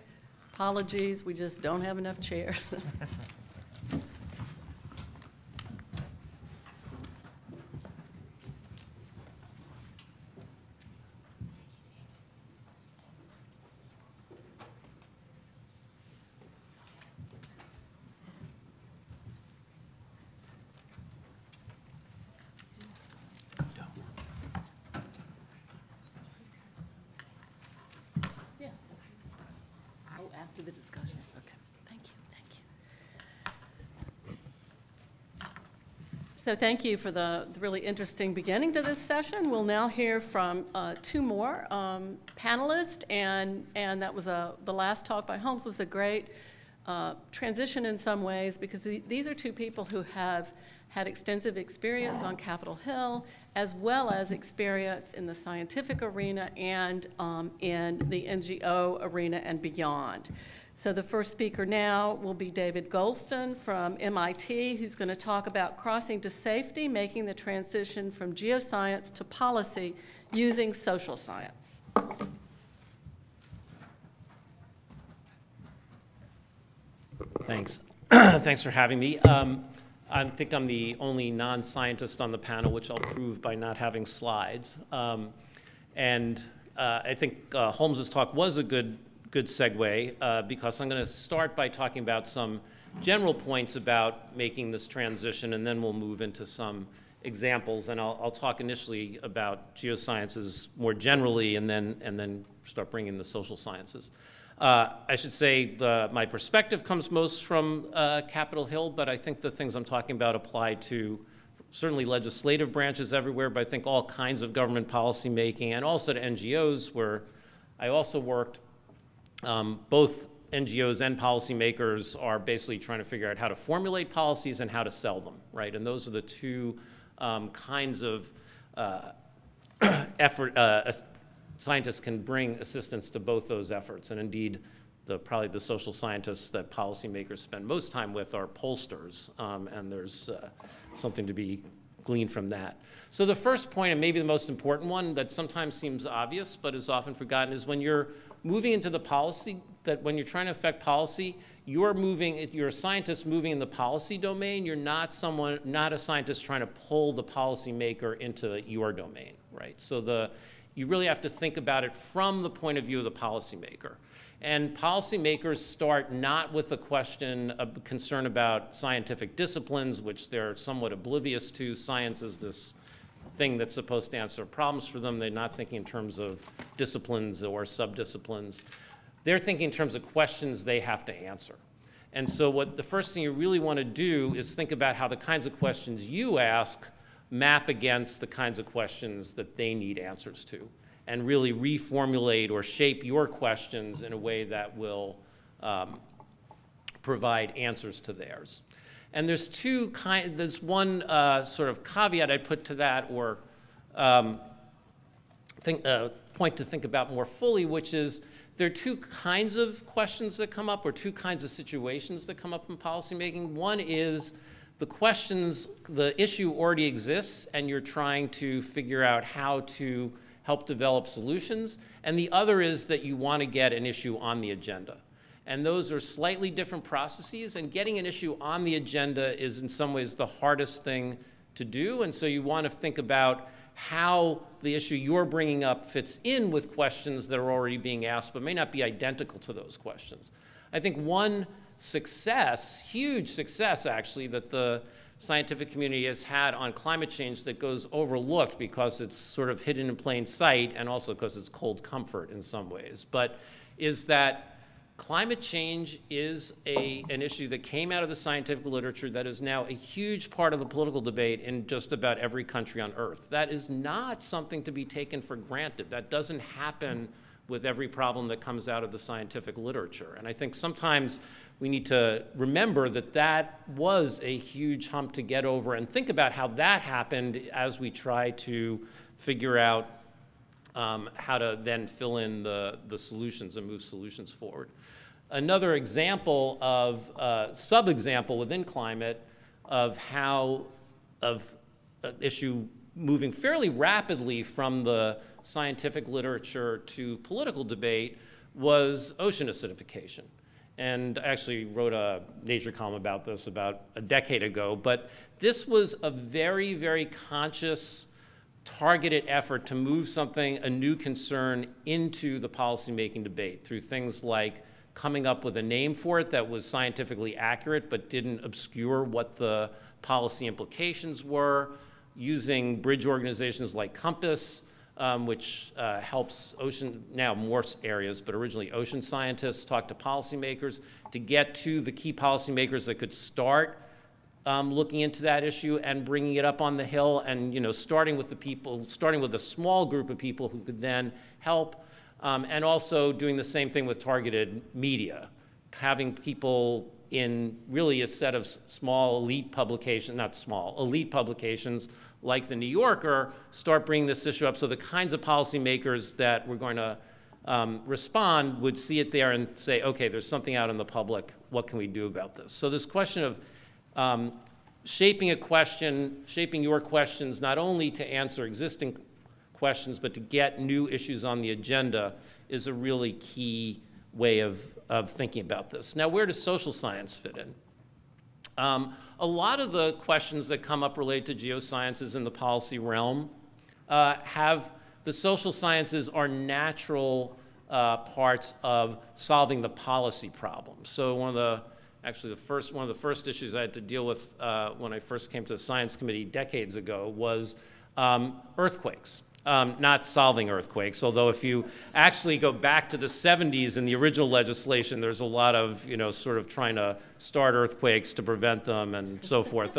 Apologies, we just don't have enough chairs. After the discussion. Okay. Thank you. Thank you. So thank you for the really interesting beginning to this session. We'll now hear from two more panelists, and that was the last talk by Holmes was a great transition in some ways, because these are two people who have had extensive experience on Capitol Hill, as well as experience in the scientific arena and in the NGO arena and beyond. So the first speaker now will be David Goulston from MIT, who's going to talk about crossing to safety, making the transition from geoscience to policy using social science. Thanks. Thanks for having me. I think I'm the only non-scientist on the panel, which I'll prove by not having slides. I think Holmes's talk was a good segue because I'm going to start by talking about some general points about making this transition, and then we'll move into some examples. And I'll talk initially about geosciences more generally, and then start bringing the social sciences. I should say my perspective comes most from Capitol Hill, but I think the things I'm talking about apply to certainly legislative branches everywhere, but I think all kinds of government policy making, and also to NGOs, where I also worked. Both NGOs and policymakers are basically trying to figure out how to formulate policies and how to sell them, right? And those are the two kinds of effort scientists can bring assistance to both those efforts. And indeed, probably the social scientists that policymakers spend most time with are pollsters, and there's something to be gleaned from that. So the first point, and maybe the most important one that sometimes seems obvious but is often forgotten, is when you're moving into the policy, that when you're trying to affect policy, you're a scientist moving in the policy domain. You're not a scientist trying to pull the policymaker into your domain, right? So you really have to think about it from the point of view of the policymaker. And policymakers start not with a question of concern about scientific disciplines, which they're somewhat oblivious to. Science is this thing that's supposed to answer problems for them. They're not thinking in terms of disciplines or subdisciplines. They're thinking in terms of questions they have to answer. And so the first thing you really want to do is think about how the kinds of questions you ask map against the kinds of questions that they need answers to, and really reformulate or shape your questions in a way that will provide answers to theirs. And there's there's one sort of caveat I'd put to that, or point to think about more fully, which is there are two kinds of questions that come up, or two kinds of situations that come up in policymaking. One is the issue already exists, and you're trying to figure out how to help develop solutions. And the other is that you want to get an issue on the agenda. And those are slightly different processes, and getting an issue on the agenda is in some ways the hardest thing to do. And so you want to think about how the issue you're bringing up fits in with questions that are already being asked, but may not be identical to those questions. I think one success, huge success actually, that the scientific community has had on climate change that goes overlooked because it's sort of hidden in plain sight, and also because it's cold comfort in some ways, but is that climate change is an issue that came out of the scientific literature that is now a huge part of the political debate in just about every country on Earth. That is not something to be taken for granted. That doesn't happen with every problem that comes out of the scientific literature. And I think sometimes we need to remember that that was a huge hump to get over and think about how that happened as we try to figure out how to then fill in the solutions and move solutions forward. Another example of, sub-example within climate of how, of an issue moving fairly rapidly from the scientific literature to political debate was ocean acidification. And I actually wrote a Nature column about this about a decade ago, but this was a very, very conscious, targeted effort to move something, a new concern, into the policymaking debate through things like coming up with a name for it that was scientifically accurate but didn't obscure what the policy implications were, using bridge organizations like Compass, which helps ocean, now more areas, but originally ocean scientists talk to policymakers to get to the key policymakers that could start looking into that issue and bringing it up on the Hill, and starting with the people, starting with a small group of people who could then help, and also doing the same thing with targeted media, having people in really a set of small elite publications, not small, elite publications like the New Yorker start bringing this issue up so the kinds of policymakers that were going to respond would see it there and say, okay, there's something out in the public, what can we do about this? So this question of shaping a question, shaping your questions, not only to answer existing questions, but to get new issues on the agenda is a really key way of thinking about this. Now, where does social science fit in? A lot of the questions that come up related to geosciences in the policy realm have the social sciences are natural parts of solving the policy problem. So one of the first issues I had to deal with when I first came to the science committee decades ago was earthquakes. Not solving earthquakes, although if you actually go back to the 70s in the original legislation, there's a lot of, sort of trying to start earthquakes to prevent them and so forth.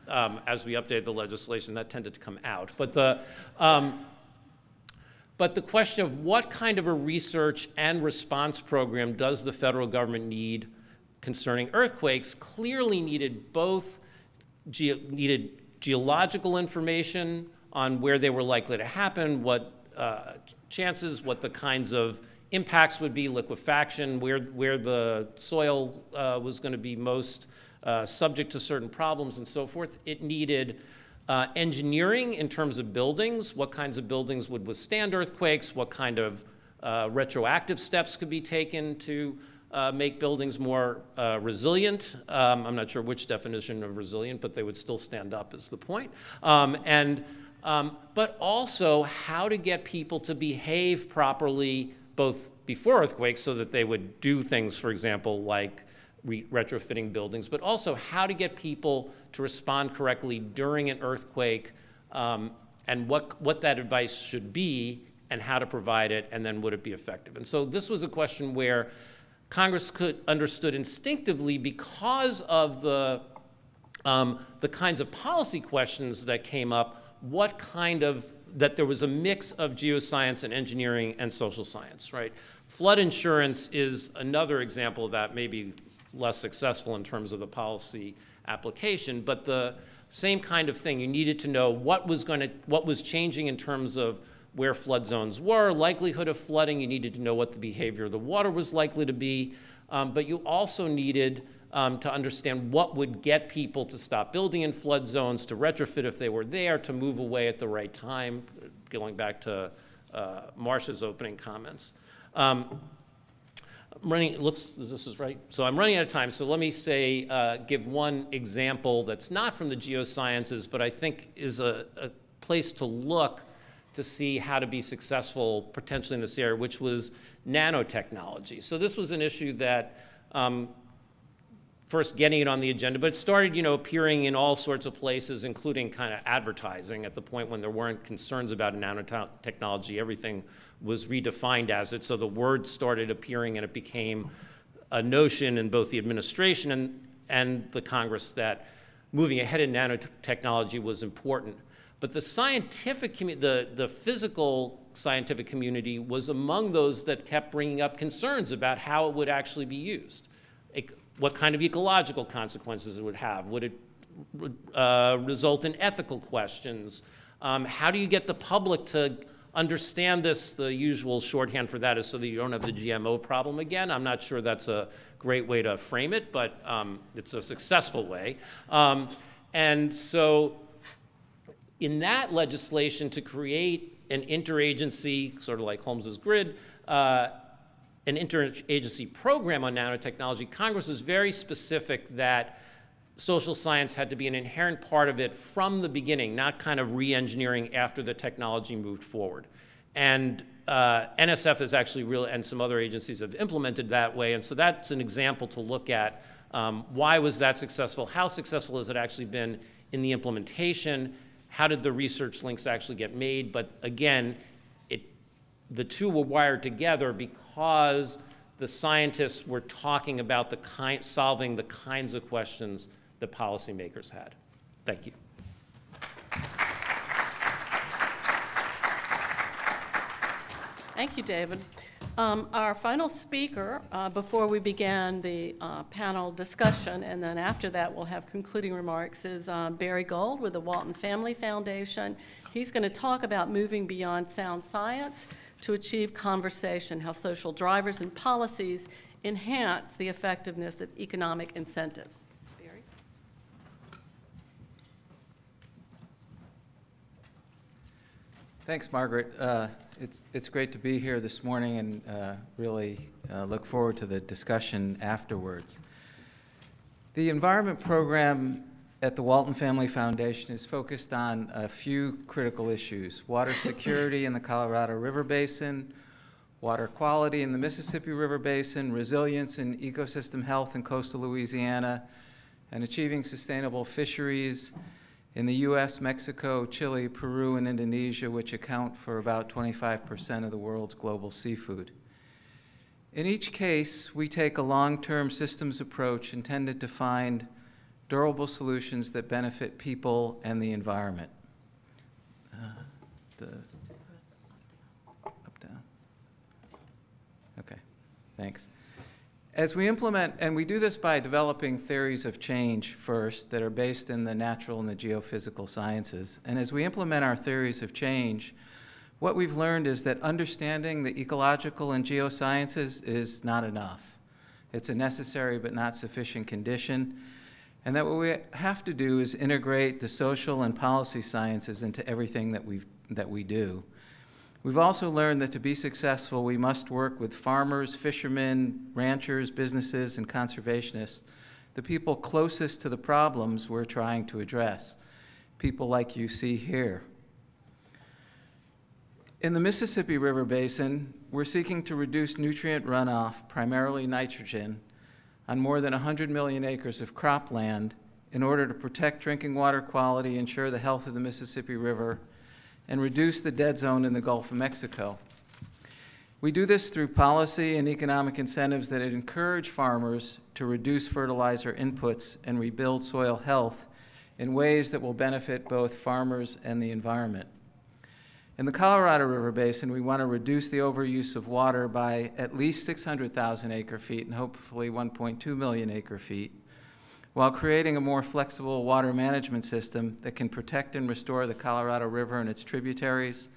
As we updated the legislation, that tended to come out. But the question of what kind of a research and response program does the federal government need concerning earthquakes clearly needed both geological information on where they were likely to happen, what chances, what the kinds of impacts would be, liquefaction, where the soil was going to be most subject to certain problems and so forth. It needed engineering in terms of buildings, what kinds of buildings would withstand earthquakes, what kind of retroactive steps could be taken to make buildings more resilient. I'm not sure which definition of resilient, but they would still stand up is the point. But also how to get people to behave properly both before earthquakes so that they would do things, for example, like retrofitting buildings, but also how to get people to respond correctly during an earthquake and what that advice should be and how to provide it, and then would it be effective. And so this was a question where Congress understood instinctively, because of the kinds of policy questions that came up, that there was a mix of geoscience and engineering and social science, right? Flood insurance is another example of that, maybe less successful in terms of the policy application, but the same kind of thing. You needed to know what was changing in terms of where flood zones were, likelihood of flooding. You needed to know what the behavior of the water was likely to be, but you also needed to understand what would get people to stop building in flood zones, to retrofit if they were there, to move away at the right time, going back to Marcia's opening comments. This is right. So I'm running out of time, so let me give one example that's not from the geosciences, but I think is a place to look to see how to be successful potentially in this area, which was nanotechnology. So this was an issue that first getting it on the agenda, but it started, appearing in all sorts of places, including kind of advertising at the point when there weren't concerns about nanotechnology. Everything was redefined as it, so the word started appearing and it became a notion in both the administration and the Congress that moving ahead in nanotechnology was important. But the scientific community, the physical scientific community was among those that kept bringing up concerns about how it would actually be used. What kind of ecological consequences it would have? Would it result in ethical questions? How do you get the public to understand this? The usual shorthand for that is so that you don't have the GMO problem again. I'm not sure that's a great way to frame it, but it's a successful way. And so in that legislation to create an interagency, sort of like Holmes's grid, an interagency program on nanotechnology, Congress was very specific that social science had to be an inherent part of it from the beginning, not kind of re-engineering after the technology moved forward. And NSF is actually real, and some other agencies have implemented that way, and so that's an example to look at. Why was that successful? How successful has it actually been in the implementation? How did the research links actually get made? But again, the two were wired together because the scientists were talking about solving the kinds of questions that policymakers had. Thank you. Thank you, David. Our final speaker, before we begin the panel discussion, and then after that we'll have concluding remarks, is Barry Gold with the Walton Family Foundation. He's going to talk about moving beyond sound science to achieve conversation, how social drivers and policies enhance the effectiveness of economic incentives. Barry? Thanks, Margaret. It's great to be here this morning, and really look forward to the discussion afterwards. The environment program at the Walton Family Foundation is focused on a few critical issues: water security in the Colorado River Basin, water quality in the Mississippi River Basin, resilience in ecosystem health in coastal Louisiana, and achieving sustainable fisheries in the US, Mexico, Chile, Peru, and Indonesia, which account for about 25% of the world's global seafood. In each case, we take a long-term systems approach intended to find durable solutions that benefit people and the environment. Up, down. Okay, thanks. As we implement, and we do this by developing theories of change first that are based in the natural and the geophysical sciences, and as we implement our theories of change, what we've learned is that understanding the ecological and geosciences is not enough. It's a necessary but not sufficient condition, and that what we have to do is integrate the social and policy sciences into everything that we do. We've also learned that to be successful, we must work with farmers, fishermen, ranchers, businesses, and conservationists, the people closest to the problems we're trying to address, people like you see here. In the Mississippi River Basin, we're seeking to reduce nutrient runoff, primarily nitrogen, on more than 100 million acres of cropland in order to protect drinking water quality, ensure the health of the Mississippi River, and reduce the dead zone in the Gulf of Mexico. We do this through policy and economic incentives that encourage farmers to reduce fertilizer inputs and rebuild soil health in ways that will benefit both farmers and the environment. In the Colorado River Basin, we want to reduce the overuse of water by at least 600,000 acre-feet and hopefully 1.2 million acre-feet, while creating a more flexible water management system that can protect and restore the Colorado River and its tributaries,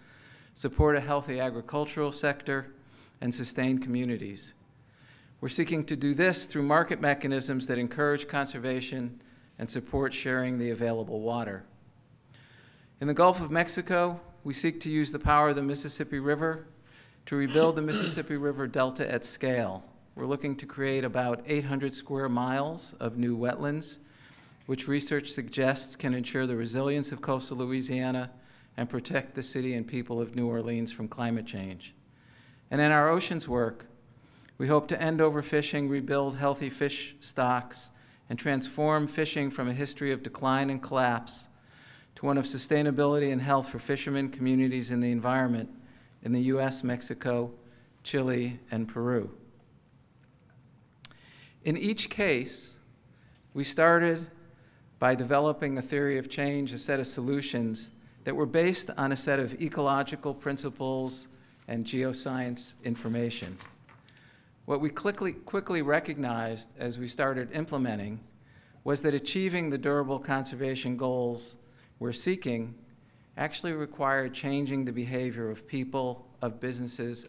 support a healthy agricultural sector, and sustain communities. We're seeking to do this through market mechanisms that encourage conservation and support sharing the available water. In the Gulf of Mexico, we seek to use the power of the Mississippi River to rebuild the Mississippi River Delta at scale. We're looking to create about 800 square miles of new wetlands, which research suggests can ensure the resilience of coastal Louisiana and protect the city and people of New Orleans from climate change. And in our oceans work, we hope to end overfishing, rebuild healthy fish stocks, and transform fishing from a history of decline and collapse to one of sustainability and health for fishermen, communities, and the environment in the US, Mexico, Chile, and Peru. In each case, we started by developing a theory of change, a set of solutions that were based on a set of ecological principles and geoscience information. What we quickly recognized as we started implementing was that achieving the durable conservation goals we're seeking actually required changing the behavior of people, of businesses,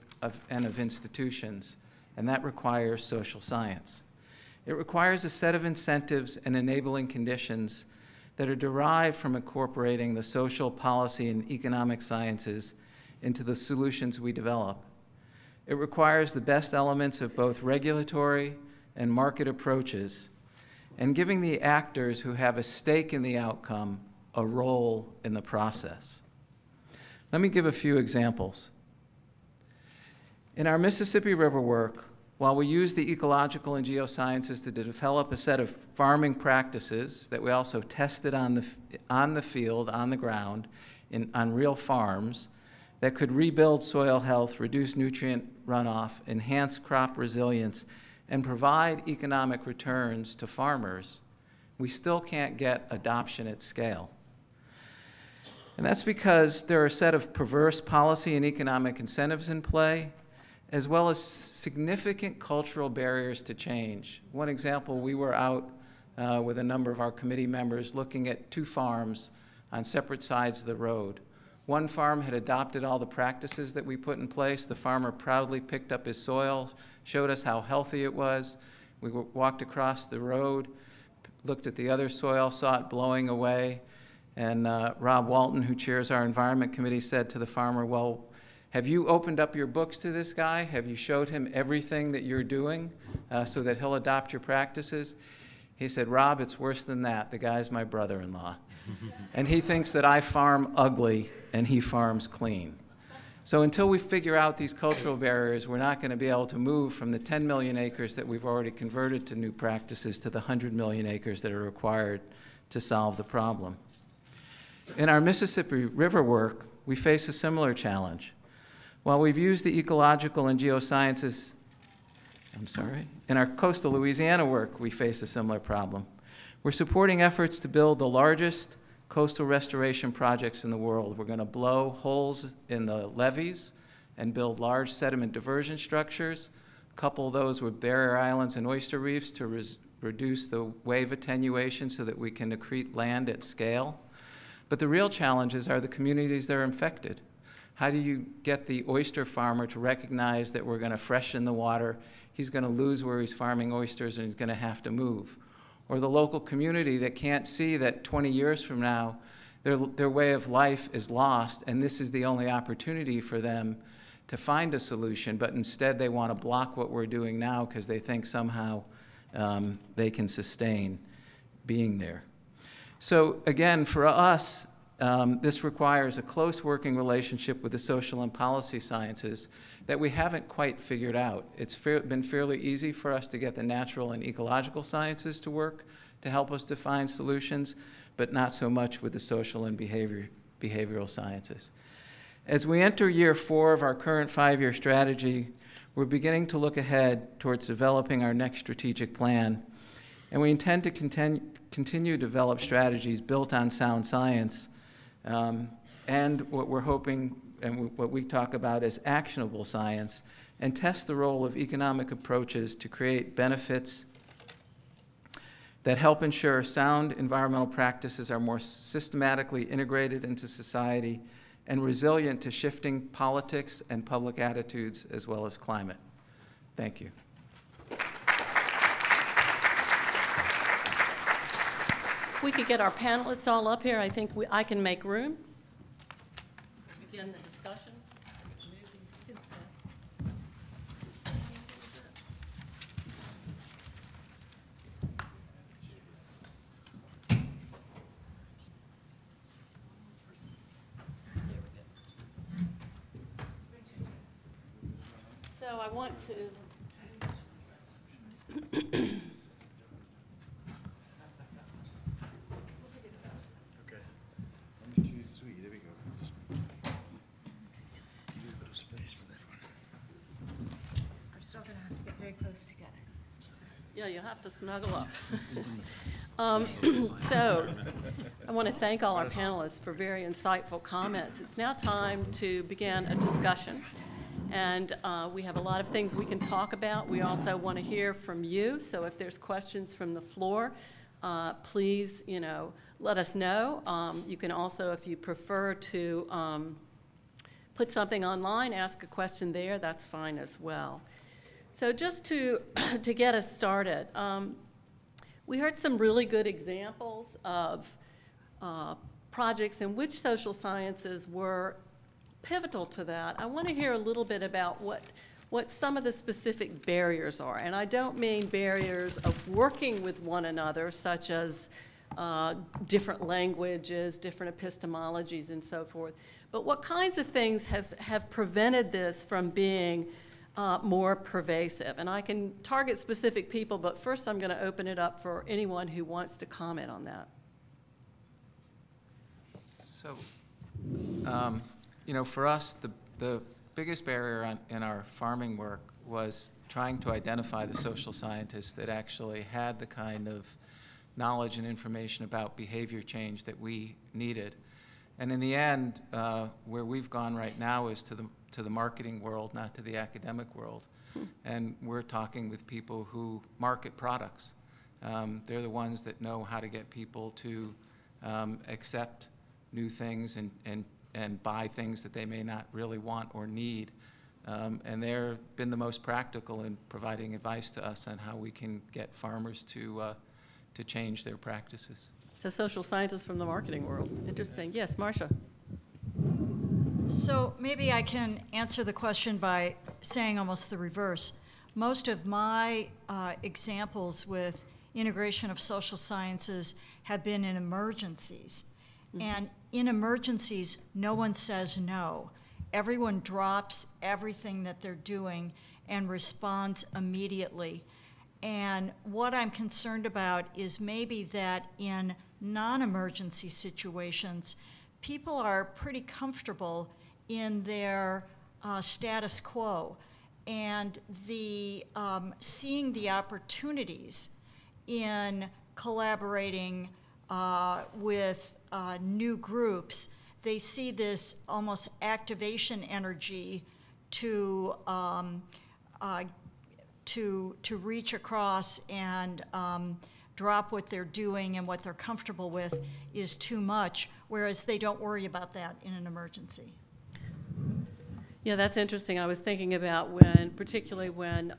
and of institutions, and that requires social science. It requires a set of incentives and enabling conditions that are derived from incorporating the social, policy, and economic sciences into the solutions we develop. It requires the best elements of both regulatory and market approaches, and giving the actors who have a stake in the outcome a role in the process. Let me give a few examples. In our Mississippi River work, while we use the ecological and geosciences to develop a set of farming practices that we also tested on the field, on the ground, on real farms, that could rebuild soil health, reduce nutrient runoff, enhance crop resilience, and provide economic returns to farmers, we still can't get adoption at scale. And that's because there are a set of perverse policy and economic incentives in play, as well as significant cultural barriers to change. One example, we were out with a number of our committee members looking at two farms on separate sides of the road. One farm had adopted all the practices that we put in place. The farmer proudly picked up his soil, showed us how healthy it was. We walked across the road, looked at the other soil, saw it blowing away, and Rob Walton, who chairs our environment committee, said to the farmer, well, have you opened up your books to this guy? Have you showed him everything that you're doing so that he'll adopt your practices? He said, Rob, it's worse than that. The guy's my brother-in-law. And he thinks that I farm ugly and he farms clean. So until we figure out these cultural barriers, we're not going to be able to move from the 10 million acres that we've already converted to new practices to the 100 million acres that are required to solve the problem. In our Mississippi River work, we face a similar challenge. While we've used the ecological and geosciences, in our coastal Louisiana work, we face a similar problem. We're supporting efforts to build the largest coastal restoration projects in the world. We're going to blow holes in the levees and build large sediment diversion structures, couple those with barrier islands and oyster reefs to reduce the wave attenuation so that we can accrete land at scale. But the real challenges are the communities that are infected. How do you get the oyster farmer to recognize that we're going to freshen the water? He's going to lose where he's farming oysters and he's going to have to move. Or the local community that can't see that 20 years from now, their way of life is lost, and this is the only opportunity for them to find a solution, but instead they want to block what we're doing now because they think somehow they can sustain being there. So again, for us, this requires a close working relationship with the social and policy sciences that we haven't quite figured out. It's been fairly easy for us to get the natural and ecological sciences to work to help us define solutions, but not so much with the social and behavioral sciences. As we enter year 4 of our current 5-year strategy, we're beginning to look ahead towards developing our next strategic plan, and we intend to continue to develop strategies built on sound science and what we're hoping and what we talk about as actionable science, and test the role of economic approaches to create benefits that help ensure sound environmental practices are more systematically integrated into society and resilient to shifting politics and public attitudes as well as climate. Thank you. If we could get our panelists all up here, I think I can make room. Begin the discussion. So I want to We're still going to have to get very close together. Yeah, you have to snuggle up. So I want to thank all our panelists for very insightful comments. It's now time to begin a discussion. And we have a lot of things we can talk about. We also want to hear from you. So if there's questions from the floor, please, let us know. You can also, if you prefer to put something online, ask a question there, that's fine as well. So just to get us started, we heard some really good examples of projects in which social sciences were pivotal to that. I want to hear a little bit about what some of the specific barriers are. And I don't mean barriers of working with one another, such as different languages, different epistemologies, and so forth. But what kinds of things have prevented this from being more pervasive? And I can target specific people, but first I'm going to open it up for anyone who wants to comment on that. So, for us, the biggest barrier in our farming work was trying to identify the social scientists that actually had the kind of knowledge and information about behavior change that we needed. And in the end, where we've gone right now is to the marketing world, not to the academic world. And we're talking with people who market products. They're the ones that know how to get people to accept new things and buy things that they may not really want or need. And they've been the most practical in providing advice to us on how we can get farmers to change their practices. So social scientists from the marketing world. Interesting. Yes, Marcia. So maybe I can answer the question by saying almost the reverse. Most of my examples with integration of social sciences have been in emergencies. Mm-hmm. And in emergencies, no one says no. Everyone drops everything that they're doing and responds immediately. And what I'm concerned about is maybe that in non-emergency situations, people are pretty comfortable in their status quo. And the seeing the opportunities in collaborating with new groups, they see this almost activation energy to reach across and drop what they're doing and what they're comfortable with is too much, whereas they don't worry about that in an emergency. Yeah, that's interesting. I was thinking about particularly when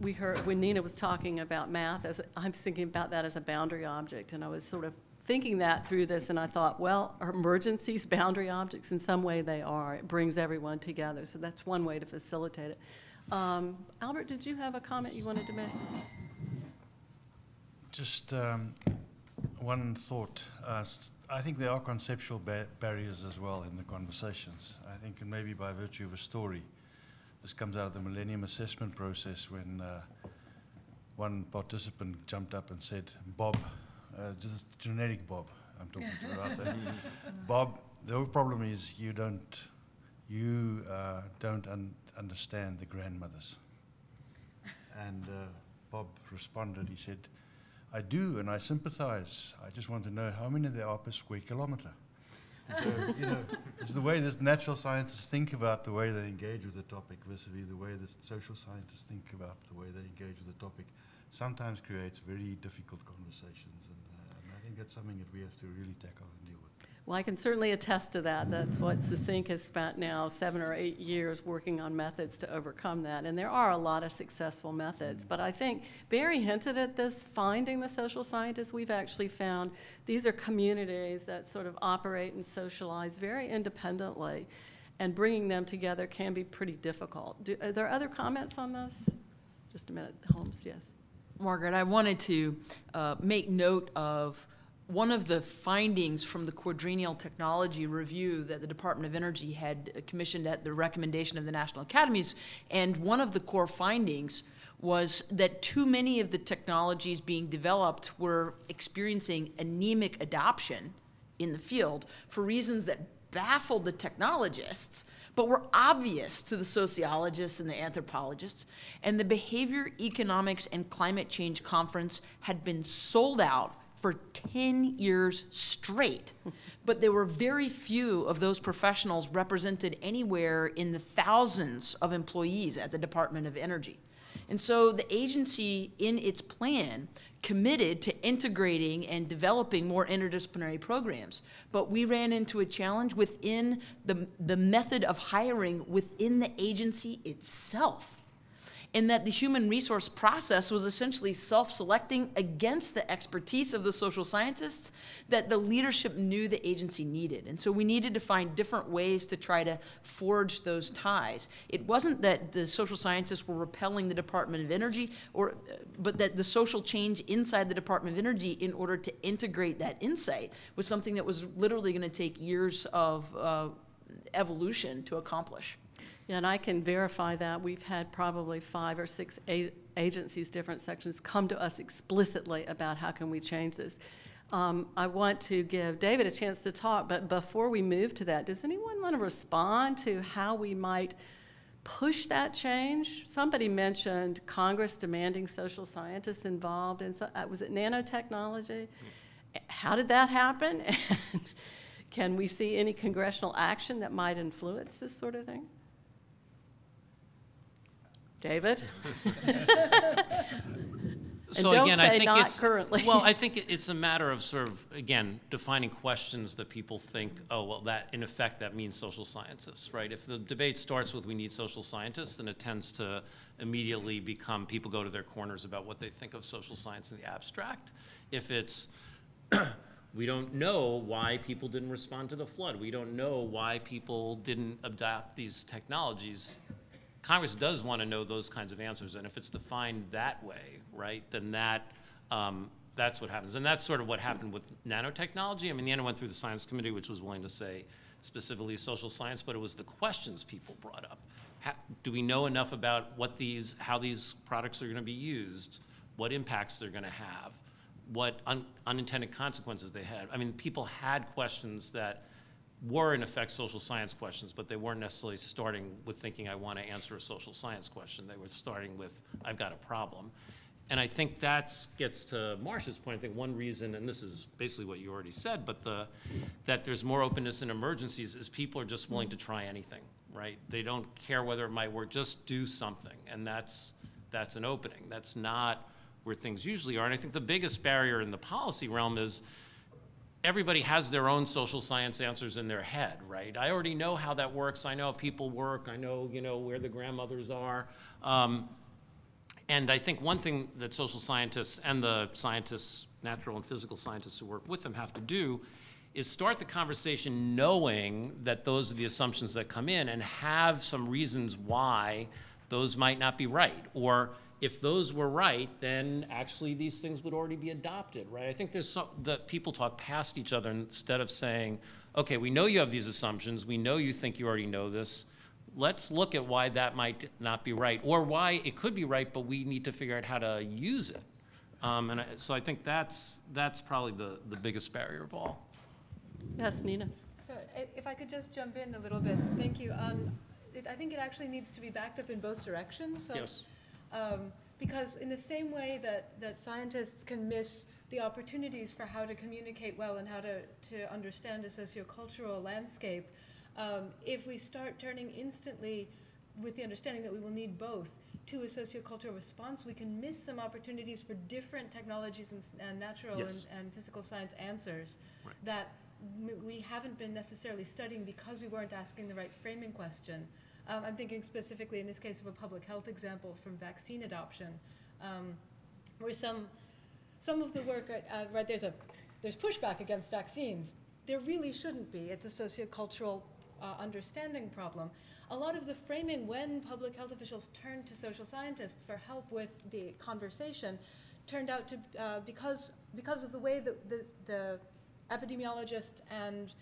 when Nina was talking about math, I'm thinking about that as a boundary object, and I was sort of thinking that through this, and I thought, well, are emergencies boundary objects? In some way they are. It brings everyone together, so that's one way to facilitate it. Albert, did you have a comment you wanted to make? Just one thought. I think there are conceptual barriers as well in the conversations. I think, and maybe by virtue of a story, this comes out of the Millennium Assessment process when one participant jumped up and said, Bob, just generic Bob, I'm talking to right? Bob, the whole problem is you don't understand the grandmothers. And Bob responded, he said, I do, and I sympathize. I just want to know how many there are per square kilometer. So, it's the way that natural scientists think about the way they engage with the topic vis-a-vis the way that social scientists think about the way they engage with the topic sometimes creates very difficult conversations. And I think that's something that we have to really tackle and deal with. Well, I can certainly attest to that. That's what SISINC has spent now 7 or 8 years working on methods to overcome that. And there are a lot of successful methods. But I think Barry hinted at this, finding the social scientists. We've actually found these are communities that sort of operate and socialize very independently. And bringing them together can be pretty difficult. Are there other comments on this? Just a minute, Holmes, yes. Margaret, I wanted to make note of one of the findings from the quadrennial technology review that the Department of Energy had commissioned at the recommendation of the National Academies, and one of the core findings was that too many of the technologies being developed were experiencing anemic adoption in the field for reasons that baffled the technologists, but were obvious to the sociologists and the anthropologists, and the Behavior, Economics, and Climate Change Conference had been sold out for 10 years straight. But there were very few of those professionals represented anywhere in the thousands of employees at the Department of Energy. And so the agency, in its plan, committed to integrating and developing more interdisciplinary programs. But we ran into a challenge within the method of hiring within the agency itself, in that the human resource process was essentially self-selecting against the expertise of the social scientists that the leadership knew the agency needed. And so we needed to find different ways to try to forge those ties. It wasn't that the social scientists were repelling the Department of Energy, but that the social change inside the Department of Energy in order to integrate that insight was something that was literally going to take years of evolution to accomplish. Yeah, and I can verify that. We've had probably 5 or 6 agencies, different sections, come to us explicitly about how can we change this. I want to give David a chance to talk, but before we move to that, does anyone want to respond to how we might push that change? Somebody mentioned Congress demanding social scientists involved in, was it nanotechnology? How did that happen? And can we see any congressional action that might influence this sort of thing? David? So don't again, say I think not it's currently. Well, I think it's a matter of sort of, again, defining questions that people think, oh, well, that in effect that means social scientists, right? If the debate starts with we need social scientists, then it tends to immediately become people go to their corners about what they think of social science in the abstract. If it's we don't know why people didn't respond to the flood, we don't know why people didn't adopt these technologies. Congress does want to know those kinds of answers, and if it's defined that way, right, then that's what happens. And that's sort of what happened with nanotechnology. I mean, the end went through the science committee, which was willing to say specifically social science, but it was the questions people brought up. Do we know enough about how these products are going to be used, what impacts they're going to have, what unintended consequences they had? I mean, people had questions that were in effect social science questions, but they weren't necessarily starting with thinking I want to answer a social science question. They were starting with I've got a problem. And I think that gets to Marcia's point. I think one reason, and this is basically what you already said, but that there's more openness in emergencies is people are just willing to try anything, right? They don't care whether it might work, just do something. And that's an opening. That's not where things usually are. And I think the biggest barrier in the policy realm is everybody has their own social science answers in their head, right? I already know how that works. I know how people work. I know, where the grandmothers are. And I think one thing that social scientists and the scientists, natural and physical scientists who work with them have to do is start the conversation knowing that those are the assumptions that come in and have some reasons why those might not be right. Or if those were right, then actually these things would already be adopted, right? I think there's that people talk past each other instead of saying, okay, we know you have these assumptions. We know you think you already know this. Let's look at why that might not be right, or why it could be right, but we need to figure out how to use it. So I think that's probably the biggest barrier of all. Yes, Nina. So if I could just jump in a little bit, thank you. I think it actually needs to be backed up in both directions. So, Yes. Because in the same way that scientists can miss the opportunities for how to communicate well and how to understand a sociocultural landscape, if we start turning instantly with the understanding that we will need both to a sociocultural response, we can miss some opportunities for different technologies and natural Yes. and physical science answers Right. that we haven't been necessarily studying because we weren't asking the right framing question. I'm thinking specifically in this case of a public health example from vaccine adoption, where some of the work, right, there's pushback against vaccines. There really shouldn't be. It's a sociocultural understanding problem. A lot of the framing when public health officials turned to social scientists for help with the conversation turned out to, because of the way that the epidemiologists and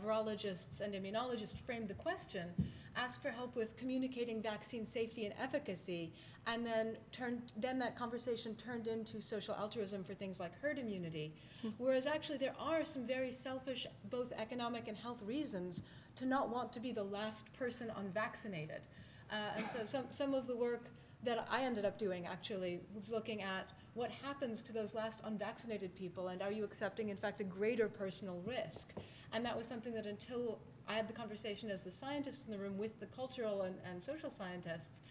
virologists and immunologists framed the question, asked for help with communicating vaccine safety and efficacy, and then that conversation turned into social altruism for things like herd immunity. Whereas actually there are some very selfish, both economic and health reasons to not want to be the last person unvaccinated. And so some of the work that I ended up doing actually was looking at what happens to those last unvaccinated people, and are you accepting, in fact, a greater personal risk? And that was something that until I had the conversation as the scientist in the room with the cultural and social scientists,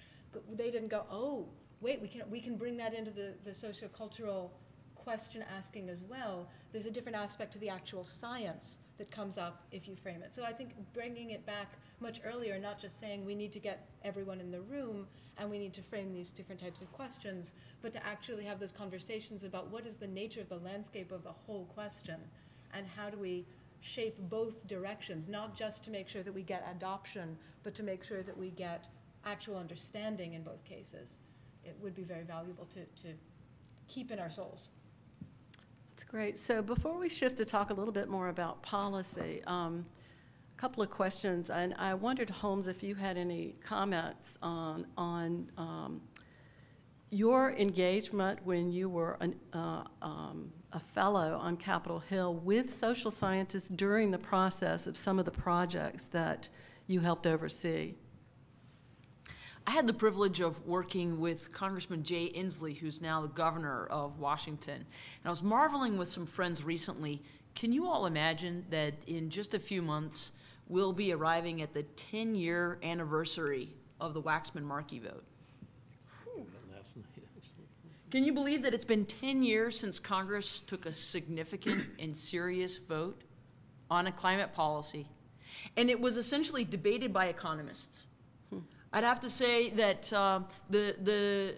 they didn't go, oh, wait, we can bring that into the sociocultural question asking as well. There's a different aspect to the actual science that comes up if you frame it. So I think bringing it back much earlier, not just saying we need to get everyone in the room and we need to frame these different types of questions, but to actually have those conversations about what is the nature of the landscape of the whole question and how do we shape both directions, not just to make sure that we get adoption, but to make sure that we get actual understanding in both cases. It would be very valuable to keep in our souls. That's great. So before we shift to talk a little bit more about policy, a couple of questions. And I wondered, Holmes, if you had any comments on your engagement when you were a fellow on Capitol Hill with social scientists during the process of some of the projects that you helped oversee. I had the privilege of working with Congressman Jay Inslee, who's now the governor of Washington. And I was marveling with some friends recently. Can you all imagine that in just a few months, we'll be arriving at the 10-year anniversary of the Waxman-Markey vote? Can you believe that it's been 10 years since Congress took a significant and serious vote on a climate policy? And it was essentially debated by economists. I'd have to say that the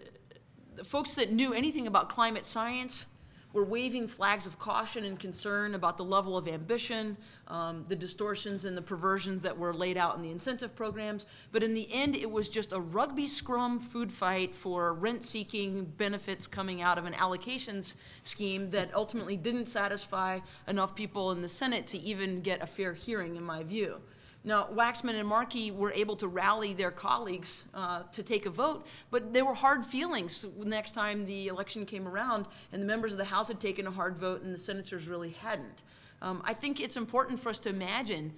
folks that knew anything about climate science were waving flags of caution and concern about the level of ambition, the distortions and the perversions that were laid out in the incentive programs. But in the end, it was just a rugby scrum food fight for rent-seeking benefits coming out of an allocations scheme that ultimately didn't satisfy enough people in the Senate to even get a fair hearing, in my view. Now, Waxman and Markey were able to rally their colleagues to take a vote, but there were hard feelings next time the election came around and the members of the House had taken a hard vote and the senators really hadn't. I think it's important for us to imagine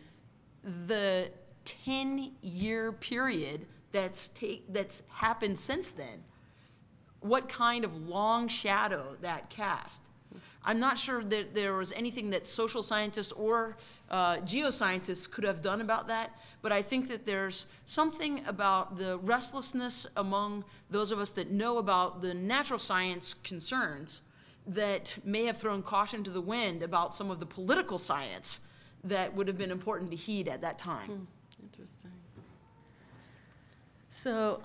the 10-year period that's happened since then. What kind of long shadow that cast. I'm not sure that there was anything that social scientists or geoscientists could have done about that, but I think that there's something about the restlessness among those of us that know about the natural science concerns that may have thrown caution to the wind about some of the political science that would have been important to heed at that time. Interesting. So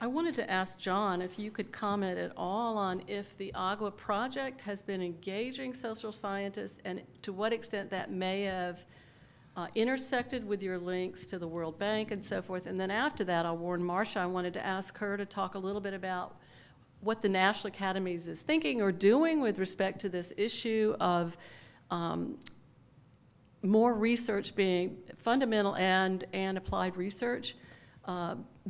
I wanted to ask John if you could comment at all on if the AGWA project has been engaging social scientists and to what extent that may have intersected with your links to the World Bank and so forth. And then after that, I'll warn Marcia, I wanted to ask her to talk a little bit about what the National Academies is thinking or doing with respect to this issue of more research being fundamental and applied research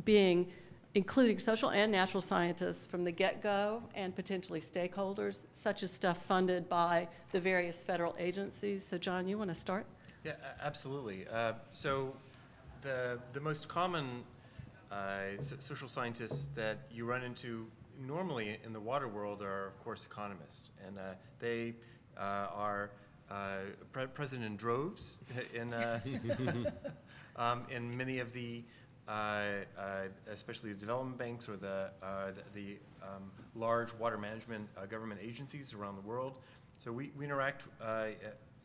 being including social and natural scientists from the get-go and potentially stakeholders, such as stuff funded by the various federal agencies. So John, you want to start? Yeah, absolutely. So the most common social scientists that you run into normally in the water world are, of course, economists. And they are present in droves in many of the especially the development banks or the large water management government agencies around the world. So we interact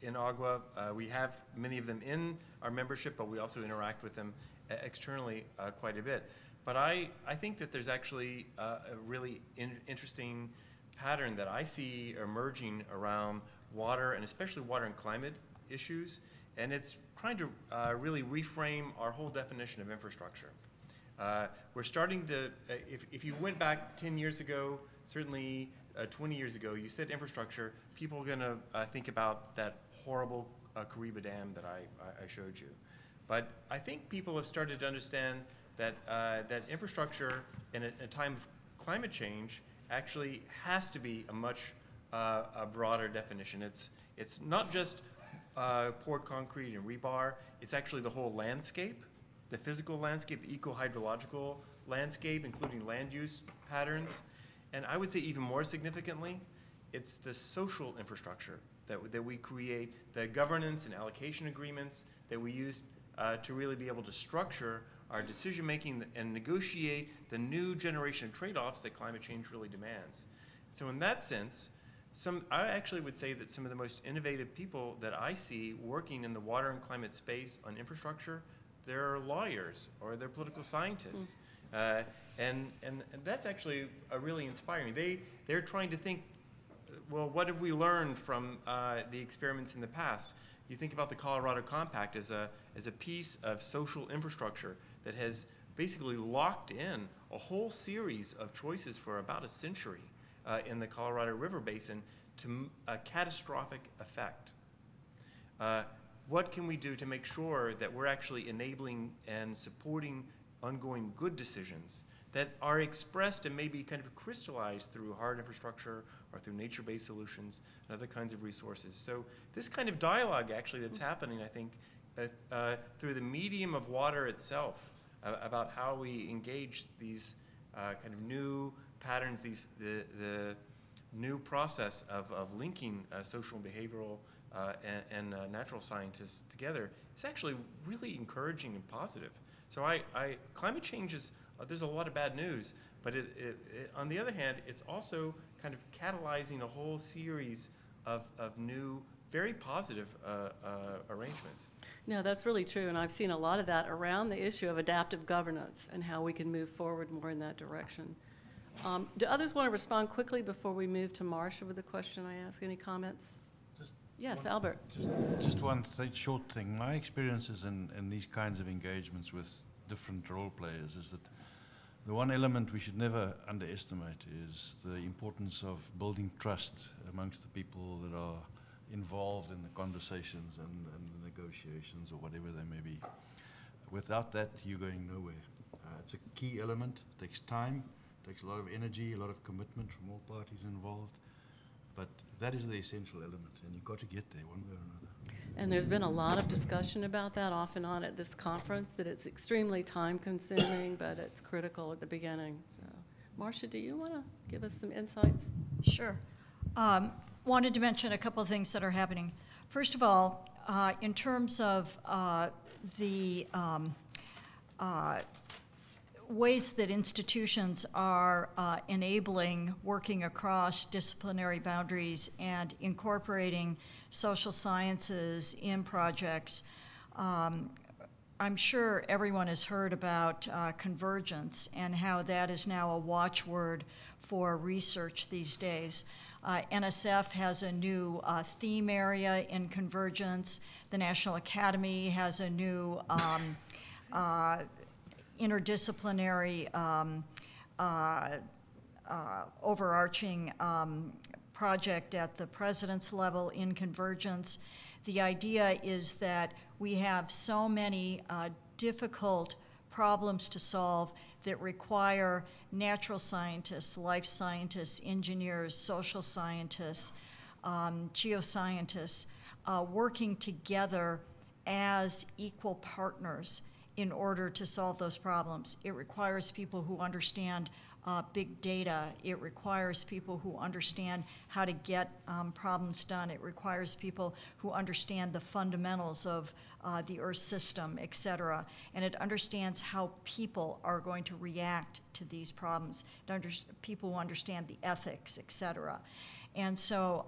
in AGWA. We have many of them in our membership, but we also interact with them externally quite a bit. But I think that there's actually a really interesting pattern that I see emerging around water, and especially water and climate issues. And it's trying to really reframe our whole definition of infrastructure. We're starting to, if you went back 10 years ago, certainly 20 years ago, you said infrastructure, people are going to think about that horrible Kariba Dam that I showed you. But I think people have started to understand that, that infrastructure in a time of climate change actually has to be a much broader definition. It's not just poured concrete and rebar. It's actually the whole landscape, the physical landscape, the eco-hydrological landscape, including land use patterns. And I would say even more significantly, it's the social infrastructure that we create, the governance and allocation agreements that we use to really be able to structure our decision-making and negotiate the new generation of trade-offs that climate change really demands. So in that sense, I actually would say that some of the most innovative people that I see working in the water and climate space on infrastructure, they're lawyers or they're political scientists. And that's actually really inspiring. They're trying to think, well, what have we learned from the experiments in the past? You think about the Colorado Compact as a piece of social infrastructure that has basically locked in a whole series of choices for about a century in the Colorado River Basin to a catastrophic effect. What can we do to make sure that we're actually enabling and supporting ongoing good decisions that are expressed and maybe kind of crystallized through hard infrastructure or through nature-based solutions and other kinds of resources? So this kind of dialogue actually that's happening, I think, through the medium of water itself about how we engage these kind of new patterns, the new process of linking social and behavioral and natural scientists together is actually really encouraging and positive. So climate change is, there's a lot of bad news, but on the other hand, it's also kind of catalyzing a whole series of new, very positive arrangements. No, that's really true, and I've seen a lot of that around the issue of adaptive governance and how we can move forward more in that direction. Do others want to respond quickly before we move to Marcia with the question I asked? Any comments? Yes, Albert. Just one short thing. My experiences in these kinds of engagements with different role players is that the one element we should never underestimate is the importance of building trust amongst the people that are involved in the conversations and the negotiations or whatever they may be. Without that, you're going nowhere. It's a key element. It takes time, it takes a lot of energy, a lot of commitment from all parties involved. But that is the essential element, and you've got to get there one way or another. And there's been a lot of discussion about that off and on at this conference, that it's extremely time-consuming, but it's critical at the beginning. So, Marcia, do you want to give us some insights? Sure. Wanted to mention a couple of things that are happening. First of all, in terms of the ways that institutions are enabling working across disciplinary boundaries and incorporating social sciences in projects. I'm sure everyone has heard about convergence and how that is now a watchword for research these days. NSF has a new theme area in convergence. The National Academy has a new interdisciplinary overarching project at the president's level in convergence. The idea is that we have so many difficult problems to solve that require natural scientists, life scientists, engineers, social scientists, geoscientists, working together as equal partners in order to solve those problems. It requires people who understand big data. It requires people who understand how to get problems done. It requires people who understand the fundamentals of the Earth system, et cetera. And it understands how people are going to react to these problems. People who understand the ethics, et cetera. And so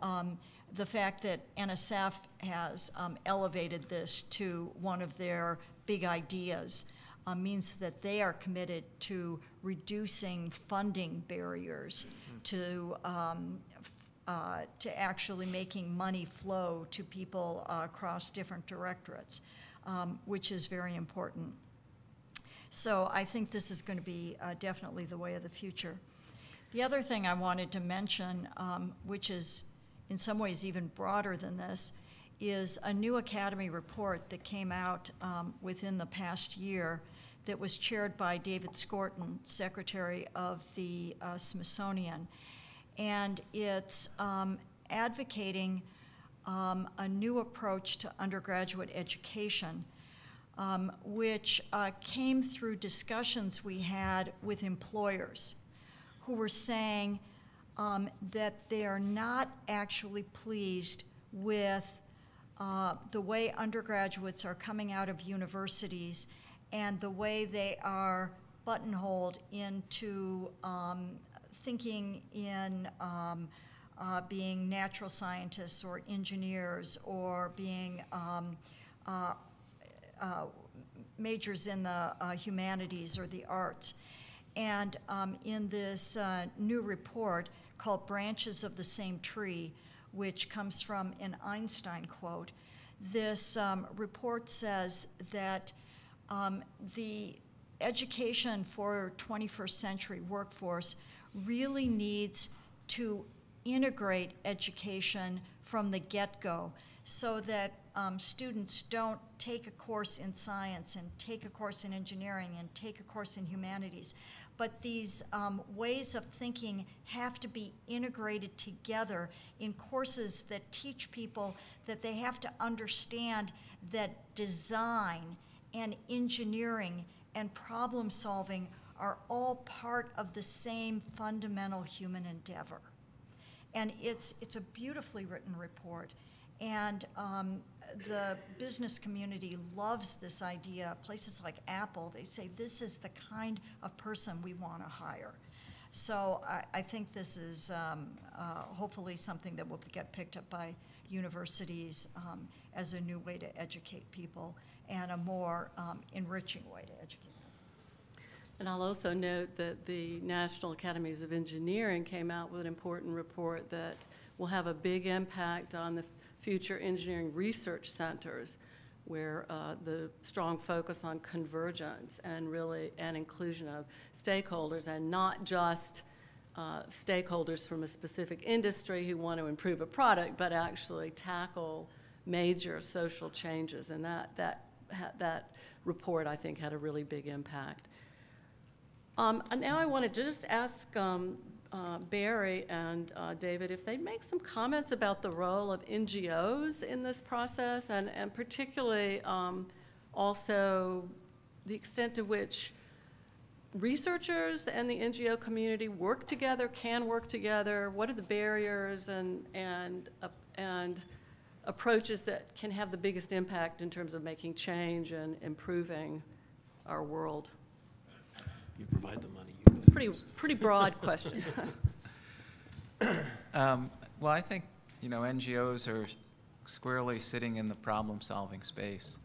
the fact that NSF has elevated this to one of their big ideas means that they are committed to reducing funding barriers, to actually making money flow to people across different directorates, which is very important. So I think this is going to be definitely the way of the future. The other thing I wanted to mention, which is in some ways even broader than this, is a new Academy report that came out within the past year that was chaired by David Skorton, Secretary of the Smithsonian. And it's advocating a new approach to undergraduate education, which came through discussions we had with employers who were saying that they are not actually pleased with the way undergraduates are coming out of universities and the way they are buttonholed into thinking in being natural scientists or engineers or being majors in the humanities or the arts. And in this new report called Branches of the Same Tree, which comes from an Einstein quote, this report says that the education for 21st century workforce really needs to integrate education from the get-go so that students don't take a course in science and take a course in engineering and take a course in humanities, but these ways of thinking have to be integrated together in courses that teach people that they have to understand that design and engineering and problem solving are all part of the same fundamental human endeavor. And it's a beautifully written report. And the business community loves this idea. Places like Apple, they say this is the kind of person we want to hire. So I think this is hopefully something that will get picked up by universities as a new way to educate people and a more enriching way to educate them. And I'll also note that the National Academies of Engineering came out with an important report that will have a big impact on the future engineering research centers, where the strong focus on convergence and really an inclusion of stakeholders, and not just stakeholders from a specific industry who want to improve a product, but actually tackle major social changes. And that report, I think, had a really big impact. And now I wanted to just ask Barry and David if they'd make some comments about the role of NGOs in this process, and particularly also the extent to which researchers and the NGO community work together, can work together. What are the barriers and approaches that can have the biggest impact in terms of making change and improving our world? You provide the money. Pretty broad question. Well, I think, NGOs are squarely sitting in the problem-solving space.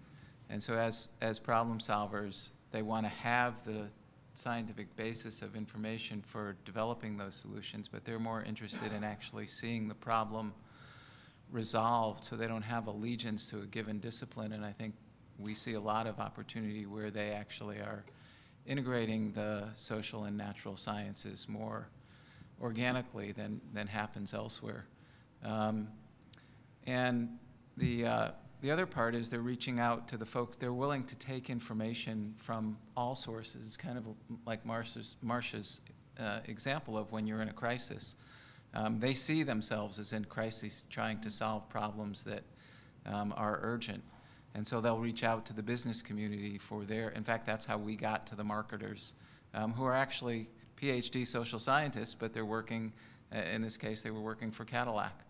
And so as problem solvers, they want to have the scientific basis of information for developing those solutions, but they're more interested in actually seeing the problem resolved, so they don't have allegiance to a given discipline. And I think we see a lot of opportunity where they actually are integrating the social and natural sciences more organically than happens elsewhere. And the other part is they're reaching out to the folks. They're willing to take information from all sources, kind of like Marcia's example of when you're in a crisis. They see themselves as in crises, trying to solve problems that are urgent. And so they'll reach out to the business community for in fact, that's how we got to the marketers, who are actually PhD social scientists, but they're working, in this case, they were working for Cadillac,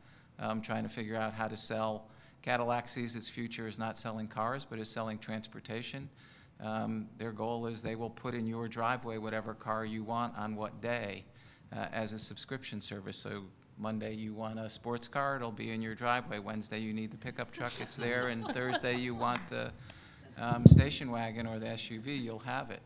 trying to figure out how to sell. Cadillac sees its future as not selling cars, but as selling transportation. Their goal is they will put in your driveway whatever car you want on what day as a subscription service. So Monday you want a sports car, it'll be in your driveway. Wednesday you need the pickup truck, it's there. And Thursday you want the station wagon or the SUV, you'll have it.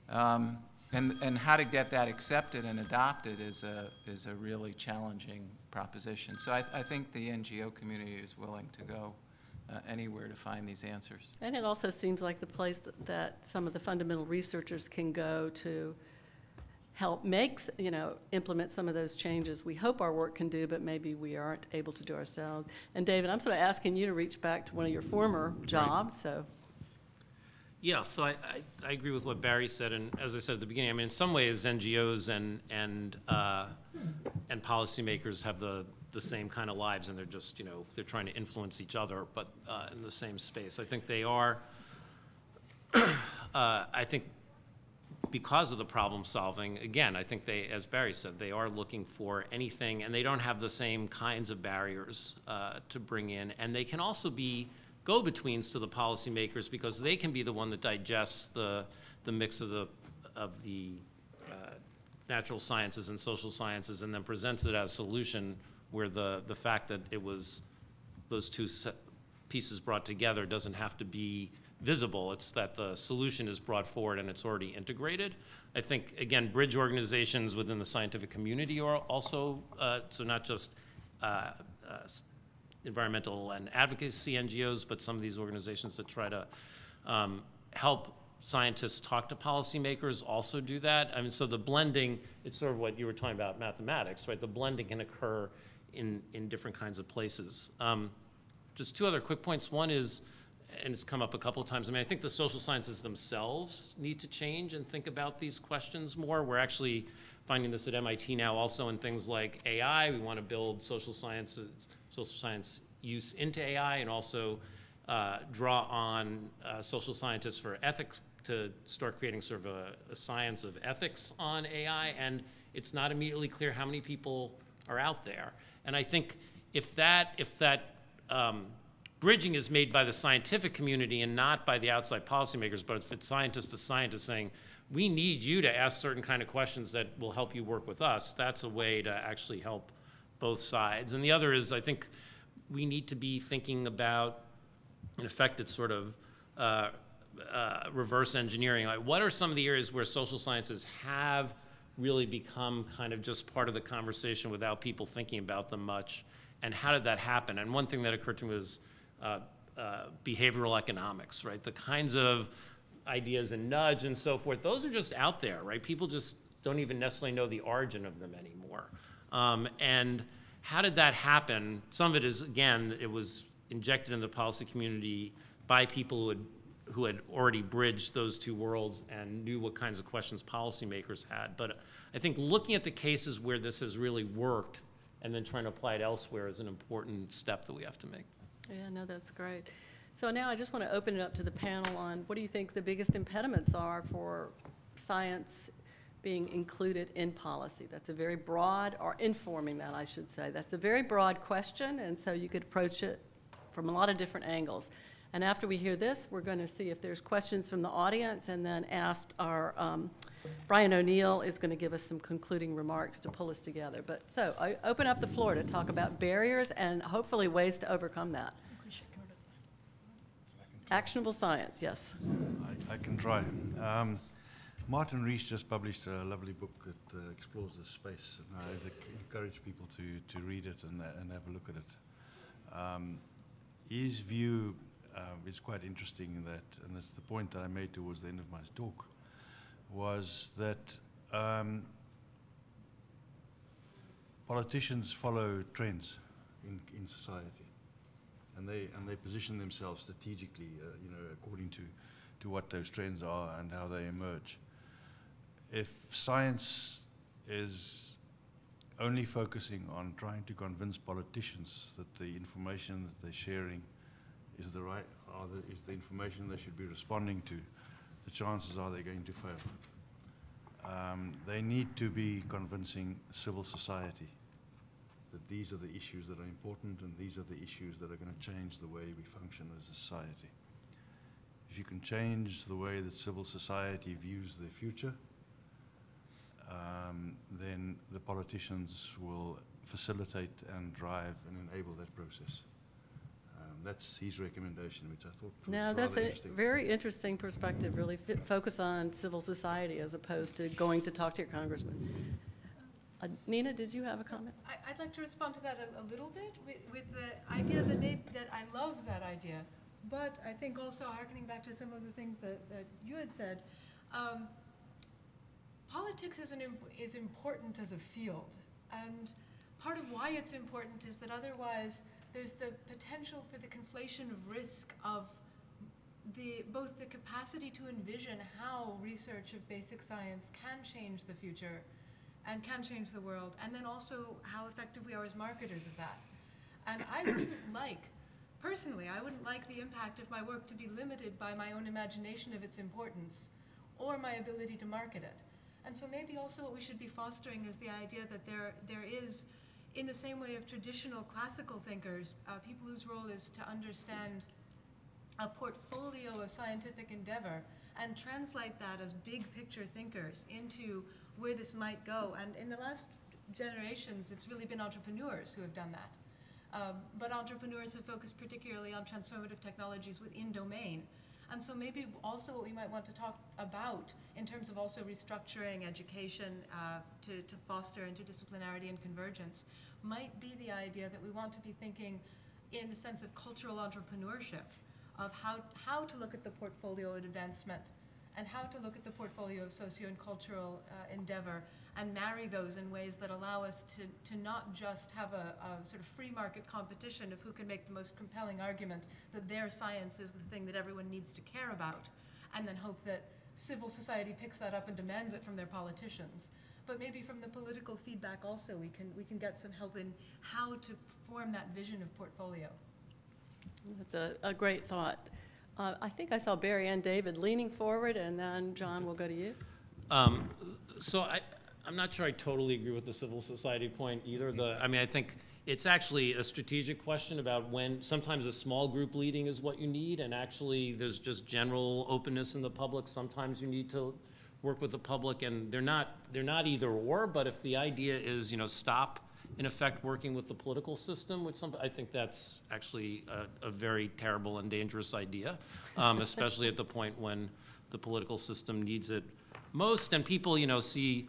And how to get that accepted and adopted is a really challenging proposition. So I think the NGO community is willing to go anywhere to find these answers. And it also seems like the place that some of the fundamental researchers can go to help implement some of those changes we hope our work can do, but maybe we aren't able to do ourselves. And David, I'm sort of asking you to reach back to one of your former jobs. Right. So. Yeah, so I agree with what Barry said, and as I said at the beginning, I mean, in some ways, NGOs and policymakers have the same kind of lives, and they're just, you know, they're trying to influence each other, but in the same space. I think they are, I think because of the problem solving, again, I think they, as Barry said, they are looking for anything, and they don't have the same kinds of barriers to bring in, and they can also be go-betweens to the policymakers because they can be the one that digests the mix of the natural sciences and social sciences and then presents it as a solution where the fact that it was those two pieces brought together doesn't have to be visible. It's that the solution is brought forward and it's already integrated. I think, again, bridge organizations within the scientific community are also, so not just environmental and advocacy NGOs, but some of these organizations that try to help scientists talk to policymakers also do that. I mean, so the blending, it's sort of what you were talking about mathematics, right? The blending can occur in different kinds of places. Just two other quick points. One is, and it's come up a couple of times, I mean, I think the social sciences themselves need to change and think about these questions more. We're actually finding this at MIT now also in things like AI. We want to build social science use into AI and also draw on social scientists for ethics to start creating sort of a science of ethics on AI. And it's not immediately clear how many people are out there. And I think if that bridging is made by the scientific community and not by the outside policymakers, but if it's scientist to scientist saying, we need you to ask certain kind of questions that will help you work with us, that's a way to actually help both sides. And the other is, I think we need to be thinking about, in effect, it's sort of reverse engineering. Like, what are some of the areas where social sciences have really become kind of just part of the conversation without people thinking about them much, and how did that happen? And one thing that occurred to me was behavioral economics, right? The kinds of ideas and nudge and so forth, those are just out there, right? People just don't even necessarily know the origin of them anymore. And how did that happen? Some of it is, again, it was injected in the policy community by people who had already bridged those two worlds and knew what kinds of questions policymakers had. But I think looking at the cases where this has really worked and then trying to apply it elsewhere is an important step that we have to make. Yeah, no, that's great. So now I just want to open it up to the panel on what do you think the biggest impediments are for science being included in policy? That's a very broad, or informing that, I should say. That's a very broad question, and so you could approach it from a lot of different angles. And after we hear this, we're going to see if there's questions from the audience, and then asked our, Brian O'Neill is going to give us some concluding remarks to pull us together. But so I open up the floor to talk about barriers and hopefully ways to overcome that. Actionable science, yes. I can try. Martin Rees just published a lovely book that explores this space, and I encourage people to read it and have a look at it. His view is quite interesting in that, and it's the point that I made towards the end of my talk, was that politicians follow trends in society, and they position themselves strategically, you know, according to what those trends are and how they emerge. If science is only focusing on trying to convince politicians that the information that they're sharing is the right, is the information they should be responding to, the chances are they're going to fail. They need to be convincing civil society that these are the issues that are important and these are the issues that are going to change the way we function as a society. If you can change the way that civil society views their future, then the politicians will facilitate and drive and enable that process. That's his recommendation, which I thought was Now, rather that's a interesting. very interesting perspective, really focus on civil society as opposed to going to talk to your congressman. Nina, did you have a comment? I'd like to respond to that a little bit with the idea that I love that idea, but I think also harkening back to some of the things that you had said, politics is important as a field, and part of why it's important is that otherwise there's the potential for the conflation of risk of both the capacity to envision how research of basic science can change the future and can change the world, and then also how effective we are as marketers of that. And I wouldn't personally, I wouldn't like the impact of my work to be limited by my own imagination of its importance or my ability to market it. And so maybe also what we should be fostering is the idea that there is, in the same way of traditional classical thinkers, people whose role is to understand a portfolio of scientific endeavor and translate that as big picture thinkers into where this might go. And in the last generations, it's really been entrepreneurs who have done that. But entrepreneurs have focused particularly on transformative technologies within domain. And so maybe also what we might want to talk about in terms of also restructuring education to foster interdisciplinarity and convergence might be the idea that we want to be thinking in the sense of cultural entrepreneurship, of how to look at the portfolio of advancement and how to look at the portfolio of socio and cultural endeavor and marry those in ways that allow us to not just have a sort of free market competition of who can make the most compelling argument that their science is the thing that everyone needs to care about, and then hope that civil society picks that up and demands it from their politicians. But maybe from the political feedback also we can get some help in how to form that vision of portfolio. That's a great thought. I think I saw Barry and David leaning forward, and then John, we'll go to you. So I'm not sure I totally agree with the civil society point either. I mean, I think it's actually a strategic question about when sometimes a small group leading is what you need, and actually there's just general openness in the public. Sometimes you need to work with the public, and they're not either or. But if the idea is, you know, stop in effect working with the political system, which I think that's actually a very terrible and dangerous idea, especially at the point when the political system needs it most. And people, you know, see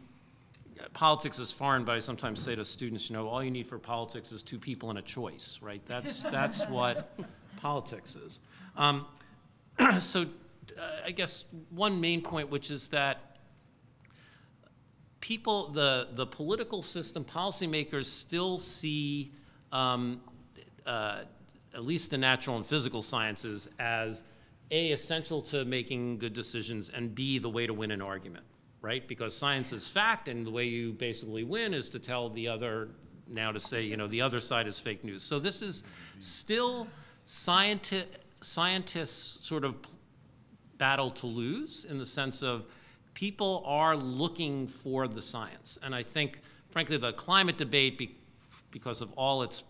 politics as foreign, but I sometimes say to students, you know, all you need for politics is two people and a choice, right? That's what politics is. So I guess one main point, which is that people, the political system, policymakers still see at least the natural and physical sciences as A, essential to making good decisions, and B, the way to win an argument, right? Because science is fact, and the way you basically win is to tell the other, now to say, you know, the other side is fake news. So this is still scientists' sort of battle to lose, in the sense of people are looking for the science. And I think, frankly, the climate debate, because of all its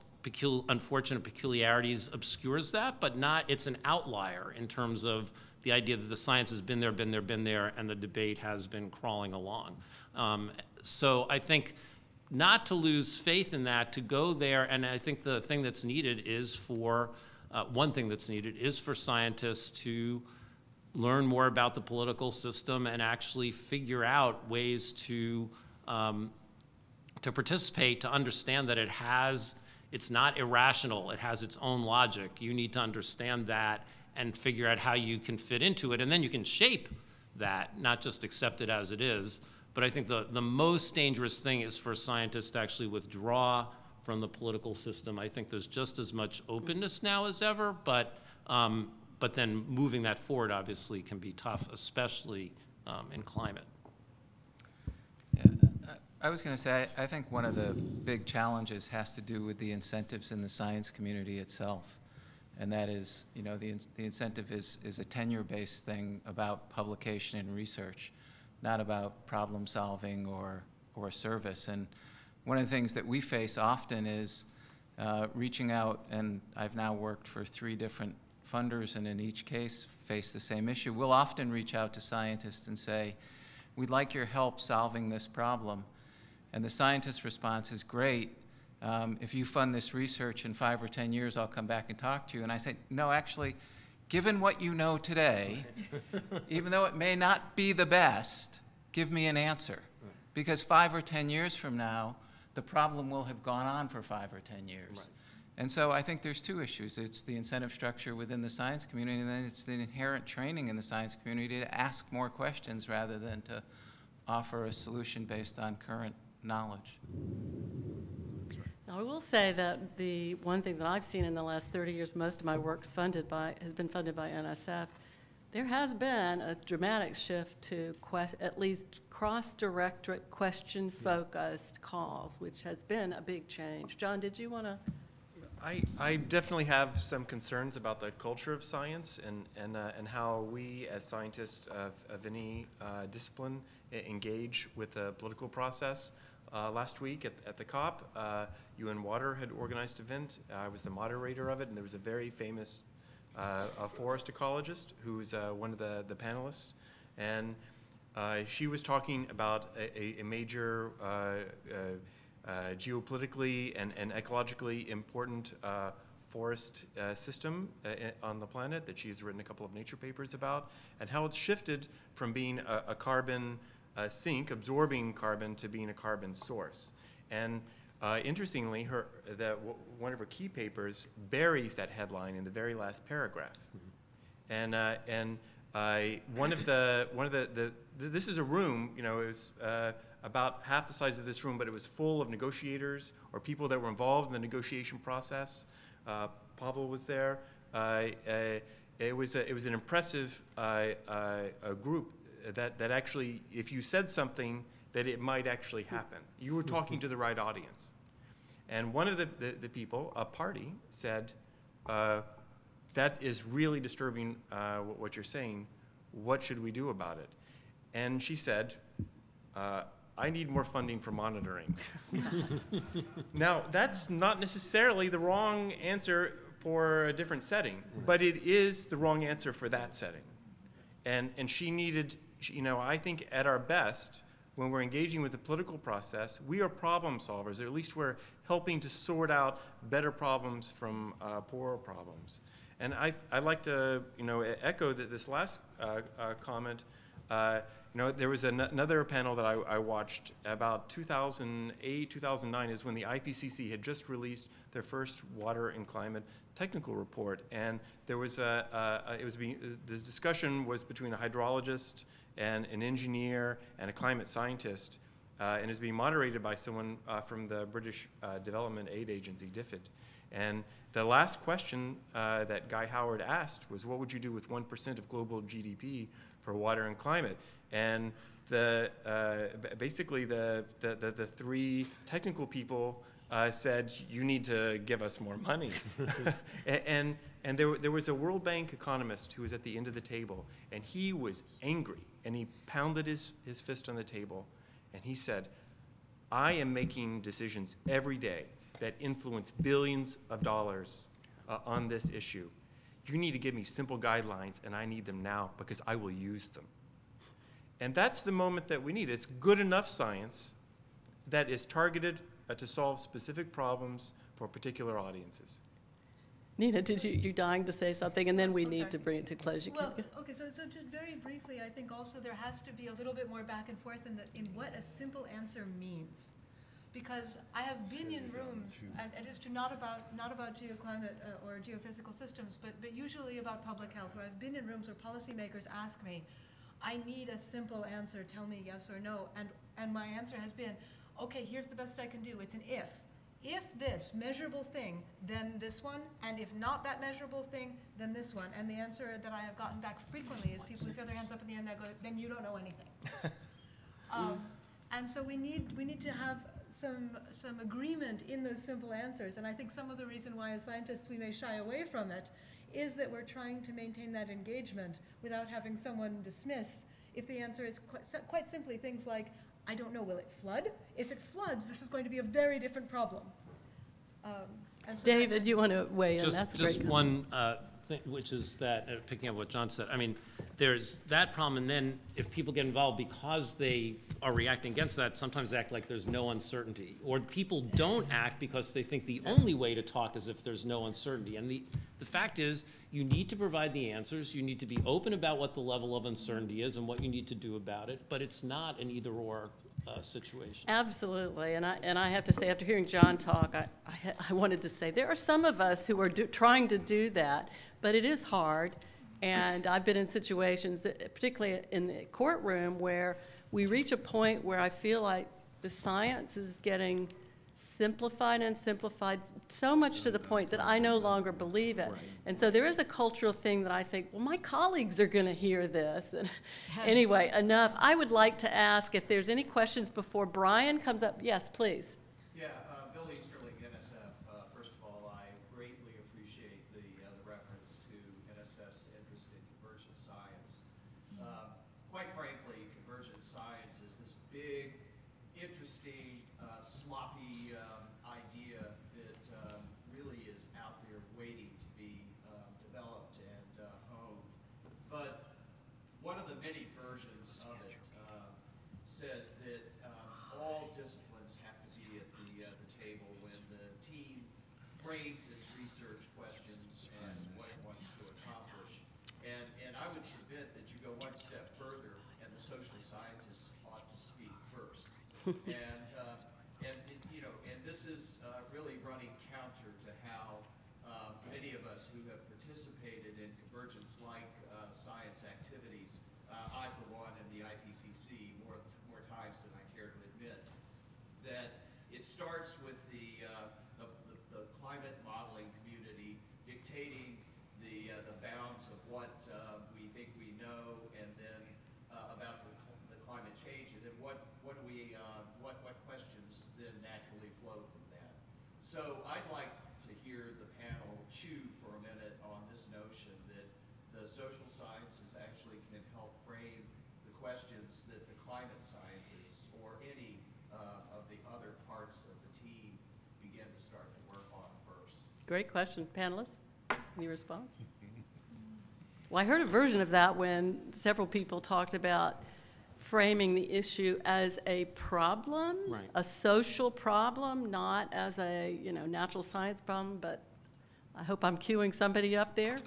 unfortunate peculiarities, obscures that, but it's an outlier in terms of the idea that the science has been there, and the debate has been crawling along. So I think not to lose faith in that, to go there, and I think the thing that's needed is for, one thing that's needed is for scientists to learn more about the political system and actually figure out ways to participate, to understand that it's not irrational, it has its own logic. You need to understand that and figure out how you can fit into it, and then you can shape that, not just accept it as it is. But I think the most dangerous thing is for scientists to actually withdraw from the political system. I think there's just as much openness now as ever, but then moving that forward obviously can be tough, especially in climate. Yeah, I was going to say, I think one of the big challenges has to do with the incentives in the science community itself. And that is, you know, the incentive is a tenure-based thing about publication and research, not about problem solving or service. And one of the things that we face often is reaching out, and I've now worked for 3 different funders, and in each case face the same issue. We'll often reach out to scientists and say, we'd like your help solving this problem. And the scientist's response is, great. If you fund this research in 5 or 10 years, I'll come back and talk to you. And I say, no, actually, given what you know today, even though it may not be the best, give me an answer. Because 5 or 10 years from now, the problem will have gone on for 5 or 10 years. Right. And so I think there's 2 issues. It's the incentive structure within the science community, and then it's the inherent training in the science community to ask more questions rather than to offer a solution based on current knowledge. Now, I will say that the one thing that I've seen in the last 30 years, most of my work's has been funded by NSF, There has been a dramatic shift to at least cross-directorate question-focused calls, which has been a big change. John, did you want to? I definitely have some concerns about the culture of science and how we as scientists of any discipline engage with the political process. Last week at the COP, UN Water had organized an event. I was the moderator of it, and there was a very famous a forest ecologist who's one of the panelists, and she was talking about a major geopolitically and ecologically important forest system on the planet that she's written a couple of Nature papers about, and how it's shifted from being a carbon sink, absorbing carbon, to being a carbon source. And interestingly, one of her key papers buries that headline in the very last paragraph. And this is a room, you know, it was about half the size of this room, but it was full of negotiators or people that were involved in the negotiation process. Pavel was there. It was an impressive group that actually, if you said something, that it might actually happen. You were talking to the right audience. And one of the people, a party, said, that is really disturbing what you're saying. What should we do about it? And she said, I need more funding for monitoring. Now, that's not necessarily the wrong answer for a different setting, but it is the wrong answer for that setting. And she needed, you know, I think at our best, when we're engaging with the political process, we are problem solvers, or at least we're helping to sort out better problems from poorer problems. And I'd like to, you know, echo this last comment. You know, there was another panel that I watched about 2008, 2009 is when the IPCC had just released their first water and climate technical report, and there was the discussion was between a hydrologist and an engineer and a climate scientist, and is being moderated by someone from the British Development Aid Agency, DFID. And the last question that Guy Howard asked was, what would you do with 1% of global GDP for water and climate? And basically the three technical people said, you need to give us more money. and there was a World Bank economist who was at the end of the table, and he was angry, and he pounded his fist on the table, and he said, I am making decisions every day that influence billions of dollars on this issue. You need to give me simple guidelines, and I need them now because I will use them. And that's the moment that we need. It's good enough science that is targeted to solve specific problems for particular audiences. Nina, you're dying to say something, and then we need to bring it to close. Well, okay, so just very briefly, I think also there has to be a little bit more back and forth in what a simple answer means. Because I have been in rooms, and it is not about geoclimate or geophysical systems, but usually about public health, where I've been in rooms where policymakers ask me, I need a simple answer, tell me yes or no, and my answer has been, okay, here's the best I can do, it's an if. If this measurable thing, then this one, and if not that measurable thing, then this one. And the answer that I have gotten back frequently is people who throw their hands up in the air and they go, then you don't know anything. And so we need to have some agreement in those simple answers. And I think some of the reason why as scientists we may shy away from it is that we're trying to maintain that engagement without having someone dismiss if the answer is quite simply things like, I don't know, will it flood? If it floods, this is going to be a very different problem. And so David, you want to weigh in? That's just one thing, which is that, picking up what John said, I mean, there's that problem, and then if people get involved because they are reacting against that, sometimes they act like there's no uncertainty. Or people don't act because they think the only way to talk is if there's no uncertainty. And the fact is, you need to provide the answers, you need to be open about what the level of uncertainty is and what you need to do about it, but it's not an either-or situation. Absolutely, and I have to say, after hearing John talk, I wanted to say there are some of us who are trying to do that, but it is hard. And I've been in situations, particularly in the courtroom, where we reach a point where I feel like the science is getting simplified and simplified so much to the point that I no longer believe it. Right. And so there is a cultural thing that I think, well, my colleagues are going to hear this. And anyway, enough. I would like to ask if there's any questions before Brian comes up. Yes, please. Yeah, Bill Easterling, NSF. First of all, I greatly appreciate the reference to NSF's interest in convergent science. Quite frankly, convergent science is this big, interesting, sloppy idea that really is out there waiting to be developed and honed. But one of the many versions of it says that all disciplines have to be at the table when the team frames its research questions and what it wants to accomplish. And I would submit that you go one step further, and the social scientists ought to speak first. And this is really running counter to how many of us who have participated in convergence-like science activities, I for one, in the IPCC more times than I care to admit, that it starts with the climate modeling community dictating the bounds of what we think we know, and then about the climate change, and then what questions then naturally flow from that. So I'd like to hear the panel chew for a minute on this notion that the social sciences actually can help frame the questions that the climate scientists or any of the other parts of the team begin to start to work on first. Great question. Panelists, any response? Well, I heard a version of that when several people talked about framing the issue as a problem, Right. a social problem, not as a natural science problem, but I hope I'm queuing somebody up there.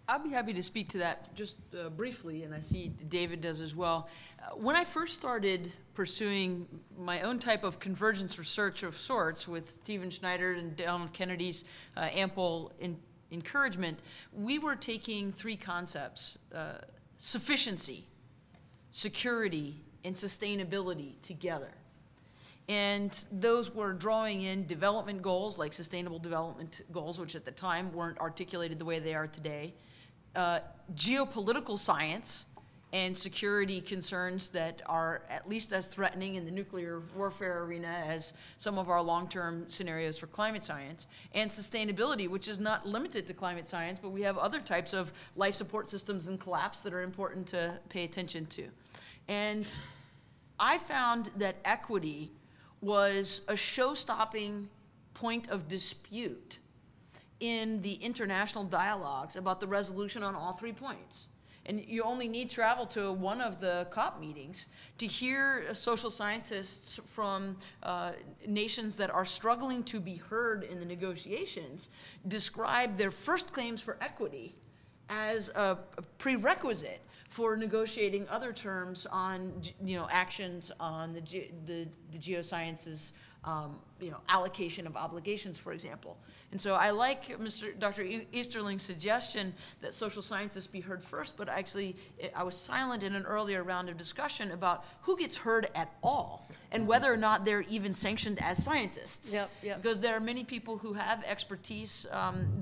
I'll be happy to speak to that just briefly, and I see David does as well. When I first started pursuing my own type of convergence research of sorts with Stephen Schneider and Donald Kennedy's ample encouragement, we were taking three concepts: sufficiency, security, and sustainability together. And those were drawing in development goals, like sustainable development goals, which at the time weren't articulated the way they are today, geopolitical science and security concerns that are at least as threatening in the nuclear warfare arena as some of our long-term scenarios for climate science, and sustainability, which is not limited to climate science, but we have other types of life support systems in collapse that are important to pay attention to. And I found that equity was a show-stopping point of dispute in the international dialogues about the resolution on all 3 points. And you only need travel to one of the COP meetings to hear social scientists from nations that are struggling to be heard in the negotiations describe their first claims for equity as a prerequisite for negotiating other terms on, actions on the geosciences, allocation of obligations, for example. And so I like Dr. Easterling's suggestion that social scientists be heard first, but actually I was silent in an earlier round of discussion about who gets heard at all and whether or not they're even sanctioned as scientists. Yep. Because there are many people who have expertise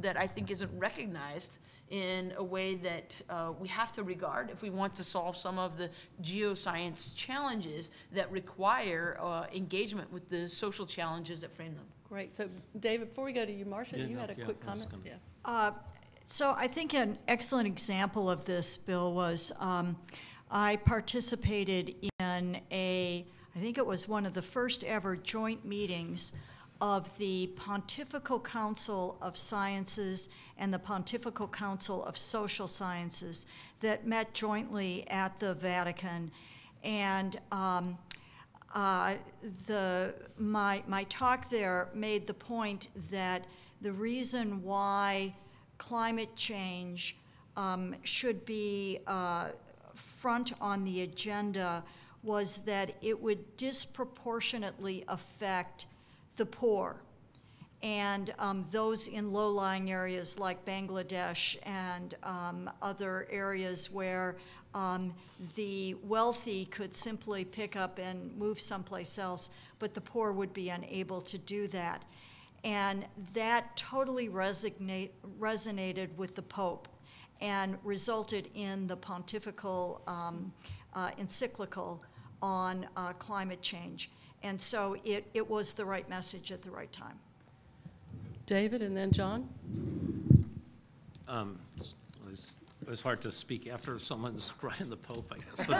that I think isn't recognized in a way that we have to regard if we want to solve some of the geoscience challenges that require engagement with the social challenges that frame them. Great. So, David, before we go to you, Marcia, you had a quick comment? So I think an excellent example of this, Bill, was I participated in I think it was one of the first ever joint meetings of the Pontifical Council of Sciences and the Pontifical Council of Social Sciences that met jointly at the Vatican. And my talk there made the point that the reason why climate change should be front on the agenda was that it would disproportionately affect the poor and those in low-lying areas like Bangladesh and other areas where the wealthy could simply pick up and move someplace else, but the poor would be unable to do that. And that totally resonated with the Pope and resulted in the pontifical encyclical on climate change. And so it was the right message at the right time. David, and then John. It was hard to speak after someone's crying the Pope, I guess. But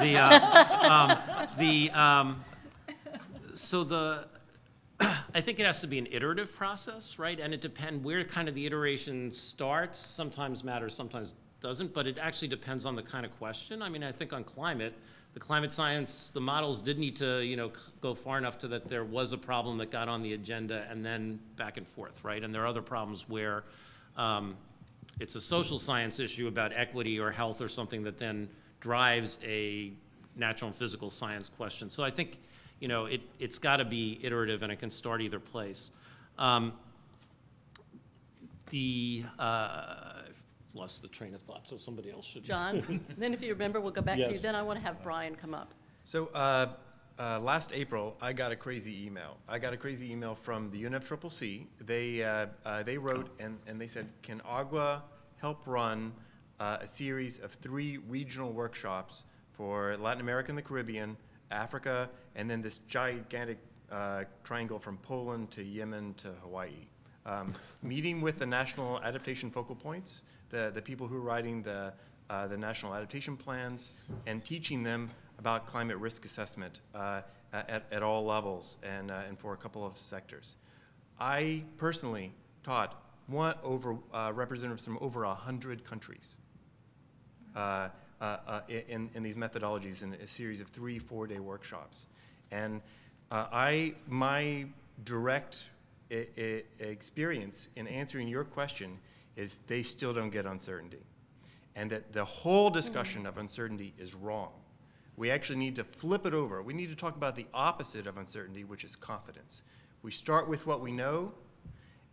I think it has to be an iterative process, right? And it depends where kind of the iteration starts. Sometimes matters, sometimes doesn't. But it actually depends on the kind of question. I mean, I think on climate, the climate science, the models did need to, go far enough to that there was a problem that got on the agenda and then back and forth, right? And there are other problems where it's a social science issue about equity or health or something that then drives a natural and physical science question. So I think, it's got to be iterative, and it can start either place. Lost the train of thought, so somebody else should. John, then if you remember, we'll go back to you. Yes. Then I want to have Brian come up. So last April, I got a crazy email. I got a crazy email from the UNFCCC. They wrote and they said, can AGWA help run a series of 3 regional workshops for Latin America and the Caribbean, Africa, and then this gigantic triangle from Poland to Yemen to Hawaii. Meeting with the national adaptation focal points, the people who are writing the national adaptation plans, and teaching them about climate risk assessment at all levels and for a couple of sectors. I personally taught representatives from over 100 countries in these methodologies in a series of 3 4-day workshops. And my direct experience in answering your question is they still don't get uncertainty, and that the whole discussion of uncertainty is wrong. We actually need to flip it over. We need to talk about the opposite of uncertainty, which is confidence. We start with what we know,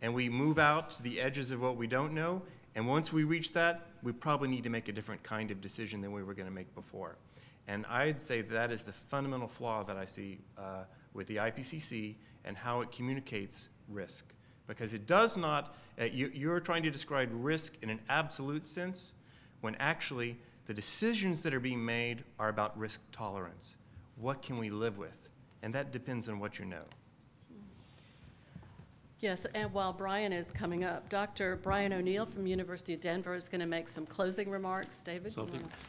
and we move out to the edges of what we don't know, and once we reach that, we probably need to make a different kind of decision than we were going to make before. And I'd say that is the fundamental flaw that I see with the IPCC and how it communicates risk. Because it does not, you're trying to describe risk in an absolute sense, when actually the decisions that are being made are about risk tolerance. What can we live with? And that depends on what you know. Yes, and while Brian is coming up, Dr. Brian O'Neill from University of Denver is going to make some closing remarks. David?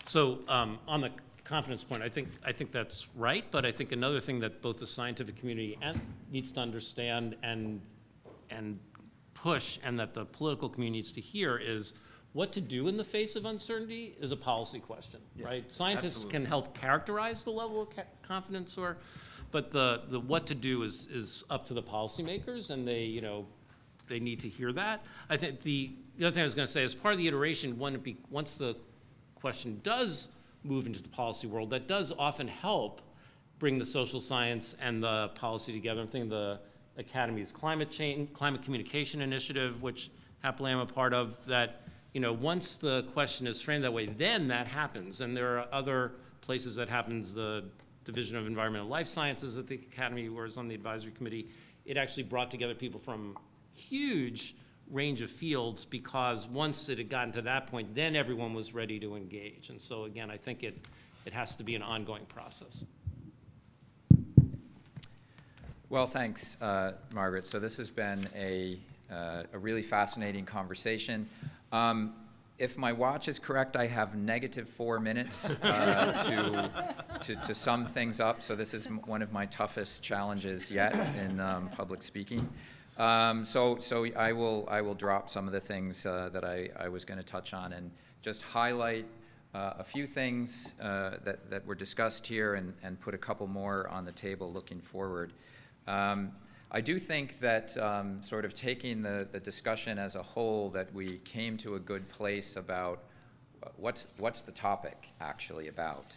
So on the confidence point, I think that's right, but I think another thing that both the scientific community needs to understand and push, and that the political community needs to hear, is what to do in the face of uncertainty is a policy question, yes, right? Scientists absolutely can help characterize the level of confidence, but the what to do is up to the policymakers, and they need to hear that. I think the other thing I was going to say is part of the iteration, once the question does move into the policy world, that does often help bring the social science and the policy together. I'm thinking the Academy's climate communication initiative, which happily I'm a part of, that once the question is framed that way, then that happens. And there are other places that happens. The Division of Environmental Life Sciences at the Academy, where I was on the advisory committee, it actually brought together people from huge range of fields, because once it had gotten to that point, then everyone was ready to engage. And so again, I think it has to be an ongoing process. Well, thanks, Margaret. So this has been a really fascinating conversation. If my watch is correct, I have negative 4 minutes to sum things up. So this is one of my toughest challenges yet in public speaking. So I will drop some of the things that I was going to touch on and just highlight a few things that were discussed here and put a couple more on the table looking forward. I do think that sort of taking the discussion as a whole, that we came to a good place about what's the topic actually about.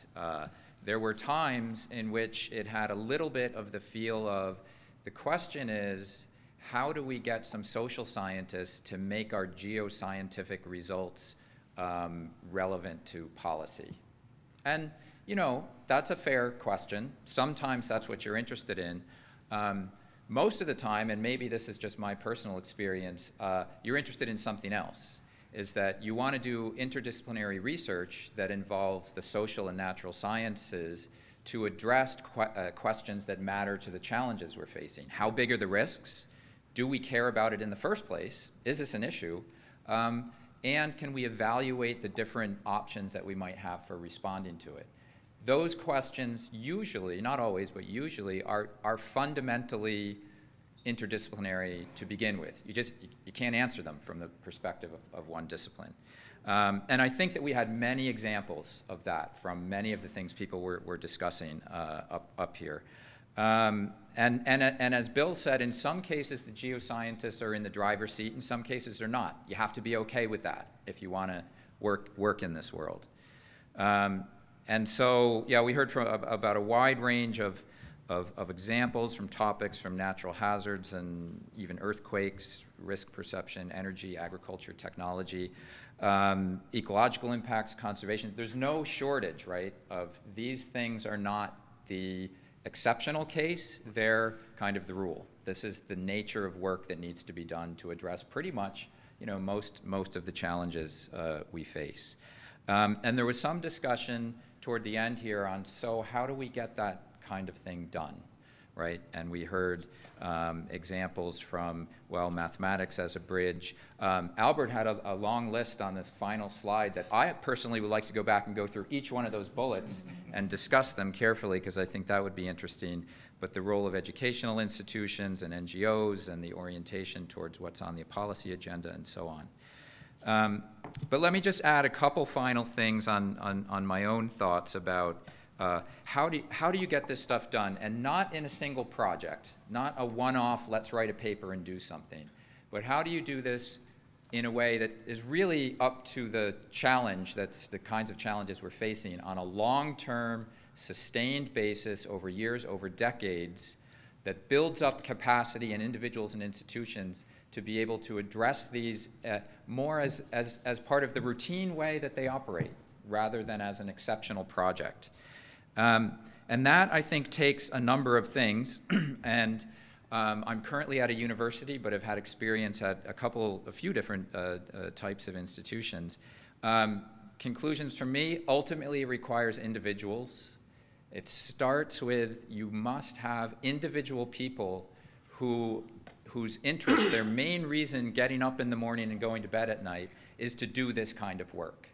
There were times in which it had a little bit of the feel of, the question is, how do we get some social scientists to make our geoscientific results relevant to policy? And, that's a fair question. Sometimes that's what you're interested in. Most of the time, and maybe this is just my personal experience, you're interested in something else, is that you want to do interdisciplinary research that involves the social and natural sciences to address questions that matter to the challenges we're facing. How big are the risks? Do we care about it in the first place? Is this an issue? And can we evaluate the different options that we might have for responding to it? Those questions usually, not always, but usually are fundamentally interdisciplinary to begin with. You can't answer them from the perspective of one discipline. And I think that we had many examples of that from many of the things people were discussing up here. And as Bill said, in some cases the geoscientists are in the driver's seat, in some cases they're not. You have to be okay with that if you want to work in this world. And so, yeah, we heard from about a wide range of examples from topics from natural hazards and even earthquakes, risk perception, energy, agriculture, technology, ecological impacts, conservation. There's no shortage, right, of these things are not the exceptional case, they're kind of the rule. This is the nature of work that needs to be done to address pretty much, you know, most of the challenges we face. And there was some discussion toward the end here on, so how do we get that kind of thing done, right? And we heard examples from, well, mathematics as a bridge. Albert had a long list on the final slide that I personally would like to go back and go through each one of those bullets and discuss them carefully, because I think that would be interesting. But the role of educational institutions and NGOs and the orientation towards what's on the policy agenda and so on. But let me just add a couple final things on my own thoughts about how do you get this stuff done, and not in a single project, not a one-off, let's write a paper and do something, but how do you do this in a way that is really up to the challenge, that's the kinds of challenges we're facing on a long-term, sustained basis over years, over decades, that builds up capacity in individuals and institutions to be able to address these more as part of the routine way that they operate, rather than as an exceptional project. And that, I think, takes a number of things. And I'm currently at a university, but I've had experience at a few different types of institutions. Conclusions from me: ultimately it requires individuals. It starts with, you must have individual people whose interest, their main reason getting up in the morning and going to bed at night, is to do this kind of work.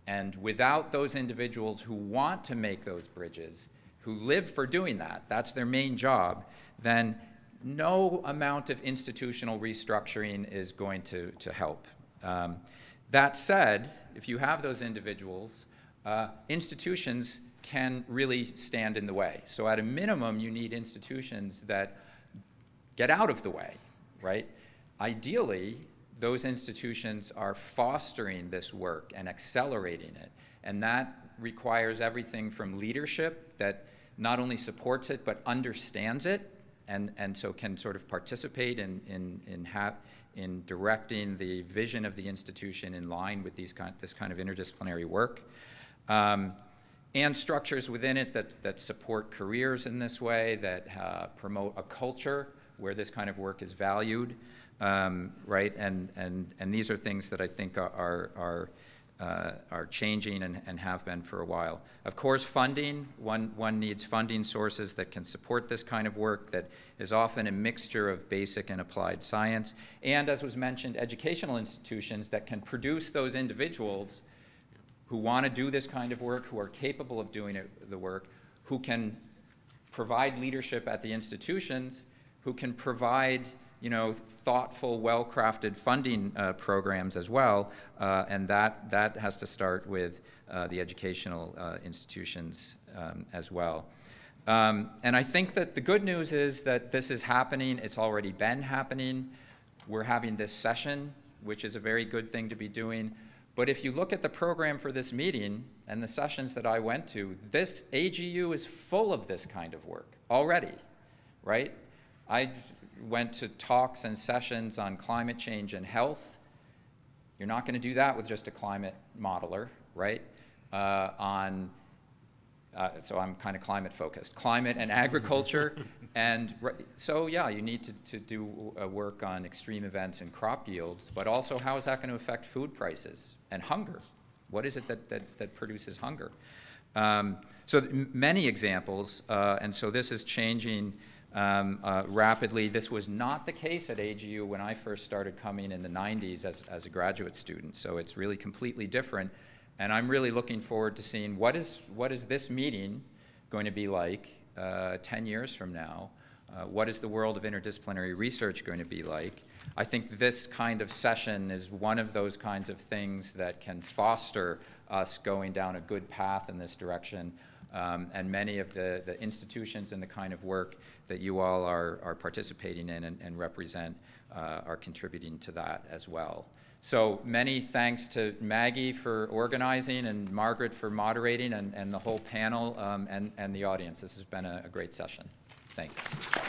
And without those individuals who want to make those bridges, who live for doing that, that's their main job, then no amount of institutional restructuring is going to help. That said, if you have those individuals, institutions can really stand in the way. So at a minimum, you need institutions that get out of the way, right? Ideally, those institutions are fostering this work and accelerating it. And that requires everything from leadership that not only supports it, but understands it, and so can sort of participate in directing the vision of the institution in line with this kind of interdisciplinary work. And structures within it that support careers in this way, that promote a culture where this kind of work is valued. Right, and these are things that I think are changing and have been for a while. Of course, funding, one needs funding sources that can support this kind of work that is often a mixture of basic and applied science, and, as was mentioned, educational institutions that can produce those individuals who want to do this kind of work, who are capable of doing the work, who can provide leadership at the institutions, who can provide, you know, thoughtful, well-crafted funding programs as well, and that has to start with the educational institutions as well. And I think that the good news is that this is happening. It's already been happening. We're having this session, which is a very good thing to be doing. But if you look at the program for this meeting and the sessions that I went to, this AGU is full of this kind of work already, right? I went to talks and sessions on climate change and health. You're not going to do that with just a climate modeler, right? On so I'm kind of climate focused. Climate and agriculture. And so, yeah, you need to do work on extreme events and crop yields, but also how is that going to affect food prices and hunger? What is it that produces hunger? So many examples, and so this is changing rapidly. This was not the case at AGU when I first started coming in the 90s as a graduate student, so it's really completely different. And I'm really looking forward to seeing what is this meeting going to be like 10 years from now? What is the world of interdisciplinary research going to be like? I think this kind of session is one of those kinds of things that can foster us going down a good path in this direction. And many of the institutions and the kind of work that you all are participating in and represent are contributing to that as well. So many thanks to Maggie for organizing and Margaret for moderating and the whole panel and the audience. This has been a great session. Thanks.